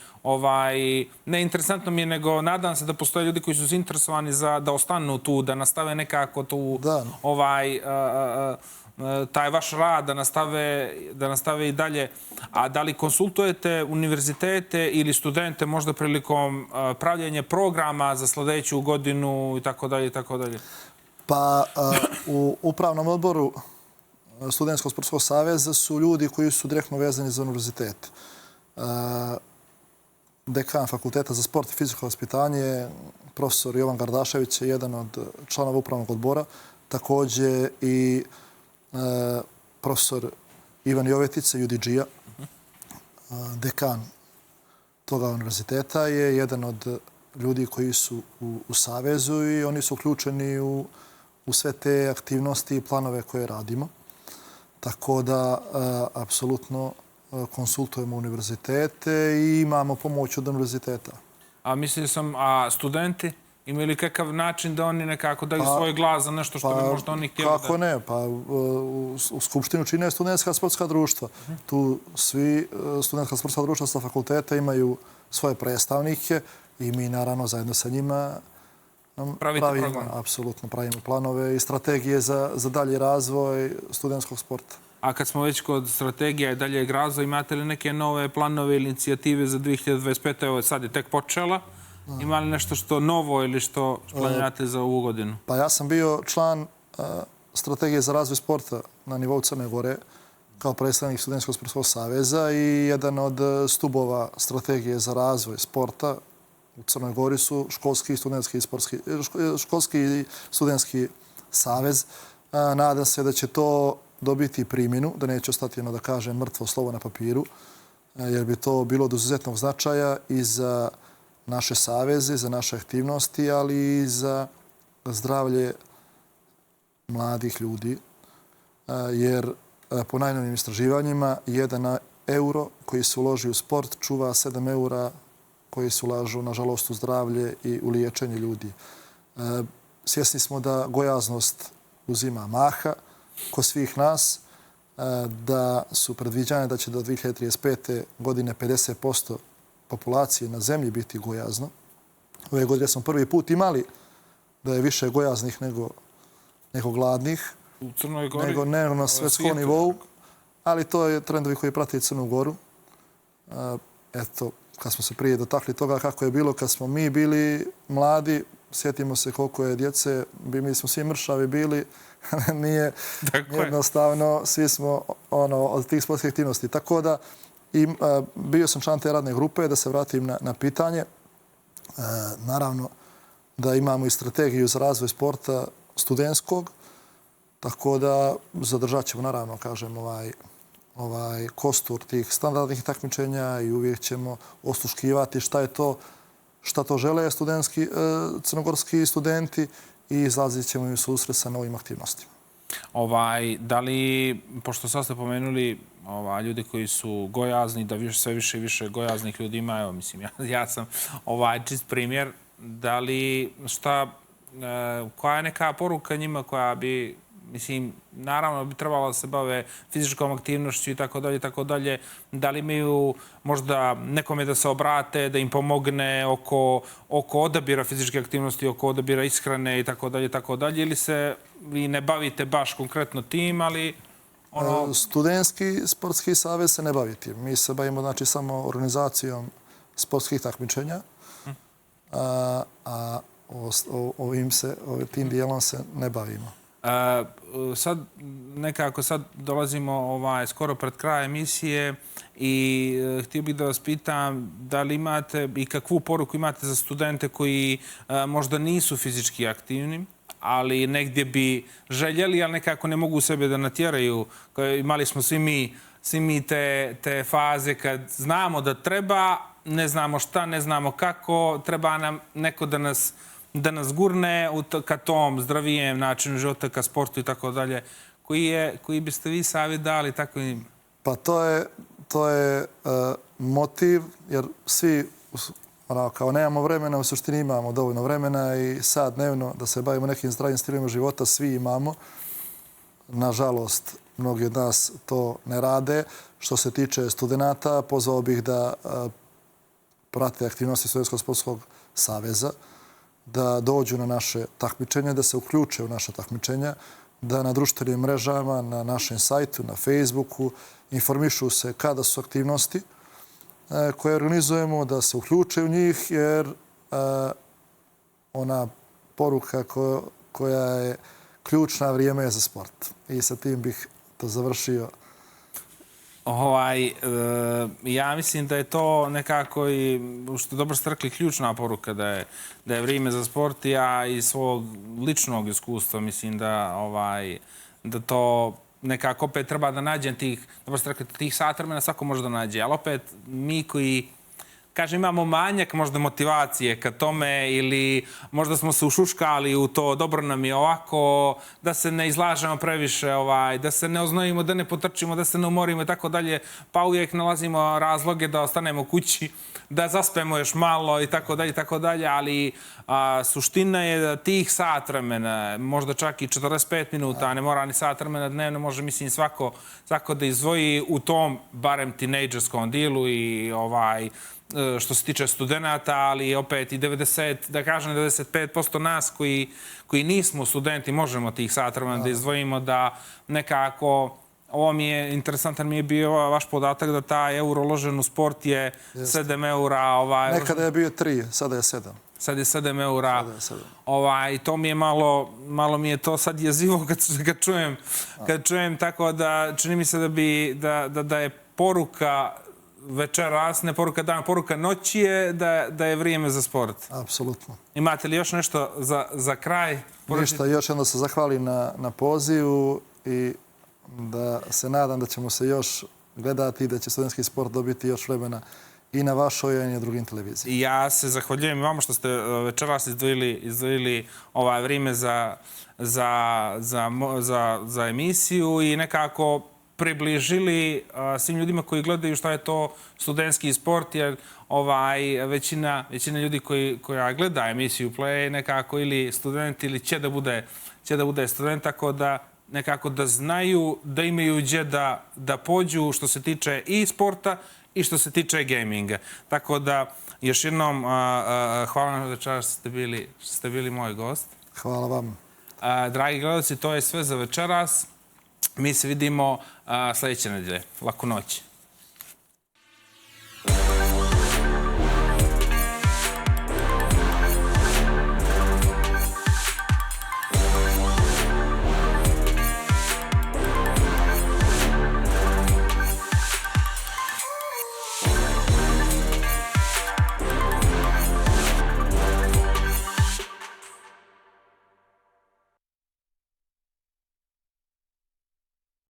A: ne interesantno mi je, nego nadam se da postoje ljudi koji su zainteresovani da ostanu tu, da nastave nekako tu, taj vaš rad, da nastave i dalje. A da li konsultujete univerzitete ili studente možda prilikom pravljenja programa za sljedeću godinu i tako dalje i tako dalje?
B: Pa u upravnom odboru Studentskog sportskog saveza su ljudi koji su direktno vezani za univerzitet. Dekan Fakulteta za sport i fizičko vaspitanje, profesor Jovan Gardašević je jedan od članova upravnog odbora. Također i profesor Ivan Jovetica, UDG-a, dekan toga univerziteta je jedan od ljudi koji su u Savezu i oni su uključeni u sve te aktivnosti i planove koje radimo. Tako da, apsolutno konsultujemo univerzitete i imamo pomoć od univerziteta.
A: A mislio sam, a studenti? Imaju li kakav način da oni nekako daju svoj glas za nešto što bi možda oni htjeli da...
B: Kako ne? Pa u Skupštinu čine studentska sportska društva. Tu svi studentska sportska društva sa fakulteta imaju svoje predstavnike i mi naravno zajedno sa njima pravimo planove i strategije za dalji razvoj studentskog sporta.
A: A kad smo već kod strategija i daljeg razvoja, imate li neke nove planove ili inicijative za 2025. Evo sad je tek počela. Ima li nešto što novo ili što planirate za ovu godinu?
B: Pa ja sam bio član strategije za razvoj sporta na nivou Crne Gore kao predstavnik Studentskog sportskog saveza i jedan od stubova strategije za razvoj sporta u Crnoj Gori su školski i studentski savez. Nadam se da će to dobiti primjenu, da neće ostati, da kažem, mrtvo slovo na papiru, jer bi to bilo od izuzetnog značaja i za naše saveze, za naše aktivnosti, ali i za zdravlje mladih ljudi. Jer po najnovijim istraživanjima 1 euro koji se uloži u sport čuva 7 eura koji se ulažu, nažalost, u zdravlje i u liječenje ljudi. Svjesni smo da gojaznost uzima maha kod svih nas, da su predviđane da će do 2035. godine 50% populacije na zemlji biti gojazno. Ove godine smo prvi put imali da je više gojaznih nego gladnih.
A: U Crnoj Gori?
B: Nego na svjetskom nivou. Ali to je trendovi koji prate Crnu Goru. Eto, kad smo se prije dotakli toga kako je bilo kad smo mi bili mladi, sjetimo se koliko je djece, mi smo svi mršavi bili, nije jednostavno, svi smo od tih sportskih aktivnosti. Tako da, bio sam član te radne grupe, da se vratim na pitanje. Naravno da imamo i strategiju za razvoj sporta studentskog, tako da zadržat ćemo, naravno, kažem, ovaj kostur tih standardnih takmičenja i uvijek ćemo osluškivati šta to žele crnogorski studenti i izlazit ćemo im susret sa novim aktivnostima.
A: Da li, pošto sad ste pomenuli ljudi koji su gojazni, da sve više i više gojaznih ljudi ima, evo, mislim, ja sam čist primjer, da li, koja je neka poruka njima koja bi, mislim, naravno bi trebalo da se bave fizičkom aktivnošću i tako dalje, da li imaju možda nekome da se obrate, da im pomogne oko odabira fizičke aktivnosti, oko odabira ishrane i tako dalje, ili se vi ne bavite baš konkretno tim, ali...
B: Studentski sportski savez se ne bavi tim. Mi se bavimo, znači, samo organizacijom sportskih takmičenja, a tim dijelom se ne bavimo.
A: Sad nekako dolazimo skoro pred kraj emisije i htio bih da vas pitam da li imate i kakvu poruku imate za studente koji možda nisu fizički aktivni, ali negdje bi željeli, ali nekako ne mogu sebe da natjeraju. Imali smo svi mi te faze kad znamo da treba, ne znamo šta, ne znamo kako, treba nam neko da nas gurne ka tom zdravijem načinu života, ka sportu i tako dalje. Koji biste vi savjet dali takvim?
B: Pa to je motiv, jer svi, kao nemamo vremena, u suštini imamo dovoljno vremena i sad dnevno da se bavimo nekim zdravim stilima života, svi imamo. Nažalost, mnogi od nas to ne rade. Što se tiče studenta, pozvao bih da prate aktivnosti Studentskog sportskog saveza, da dođu na naše takmičenje, da se uključe u naše takmičenja, da na društvenim mrežama, na našem sajtu, na Facebooku informišu se kada su aktivnosti koje organizujemo, da se uključe u njih, jer ona poruka koja je ključna, vrijeme je za sport. I sa tim bih to završio.
A: Ja mislim da je to nekako i, što dobro ste rekli, ključna poruka da je vrijeme za sport. Ja iz svog ličnog iskustva mislim da to nekako opet treba da nađem tih, dobro ste rekli, tih sat vremena svako može da nađe, ali opet mi kažem, imamo manjak možda motivacije ka tome ili možda smo se ušuškali u to, dobro nam je ovako, da se ne izlažemo previše, da se ne oznojimo, da ne potrčimo, da se ne umorimo i tako dalje, pa uvijek nalazimo razloge da ostanemo kući, da zaspemo još malo i tako dalje, ali suština je da tih sat vremena, možda čak i 45 minuta, ne mora ni sat vremena dnevno, može, mislim, svako da izdvoji u tom, barem tinejdžerskom dilu i što se tiče studenta, ali opet i 95% nas koji nismo studenti možemo tih sat vremena da izdvojimo, da nekako, ovo mi je, interesantan mi je bio vaš podatak da taj euro uložen u sport je 7 eura.
B: Nekada je bio 3, sada je 7.
A: Sad je 7 eura. I to mi je malo mi je to sad jezivo kad čujem, tako da čini mi se da je poruka večeras, ne poruka dana, poruka noći je da je vrijeme za sport.
B: Apsolutno.
A: Imate li još nešto za kraj?
B: Ništa, još jedno se zahvalim na pozivu i da se nadam da ćemo se još gledati i da će studentski sport dobiti još vremena i na vašoj i na drugim televiziji.
A: Ja se zahvaljujem vama što ste večeras izdvojili vrijeme za emisiju i nekako približili svim ljudima koji gledaju šta je to studentski sport, jer većina ljudi koja gleda emisiju Play nekako ili student ili će da bude student, tako da nekako da znaju, da imaju gdje da pođu što se tiče i sporta i što se tiče gaminga. Tako da, još jednom, hvala vam večeras što ste bili moj gost.
B: Hvala vam.
A: Dragi gledalci, to je sve za večeras. Mi se vidimo sljedeće nedelje. Laku noć.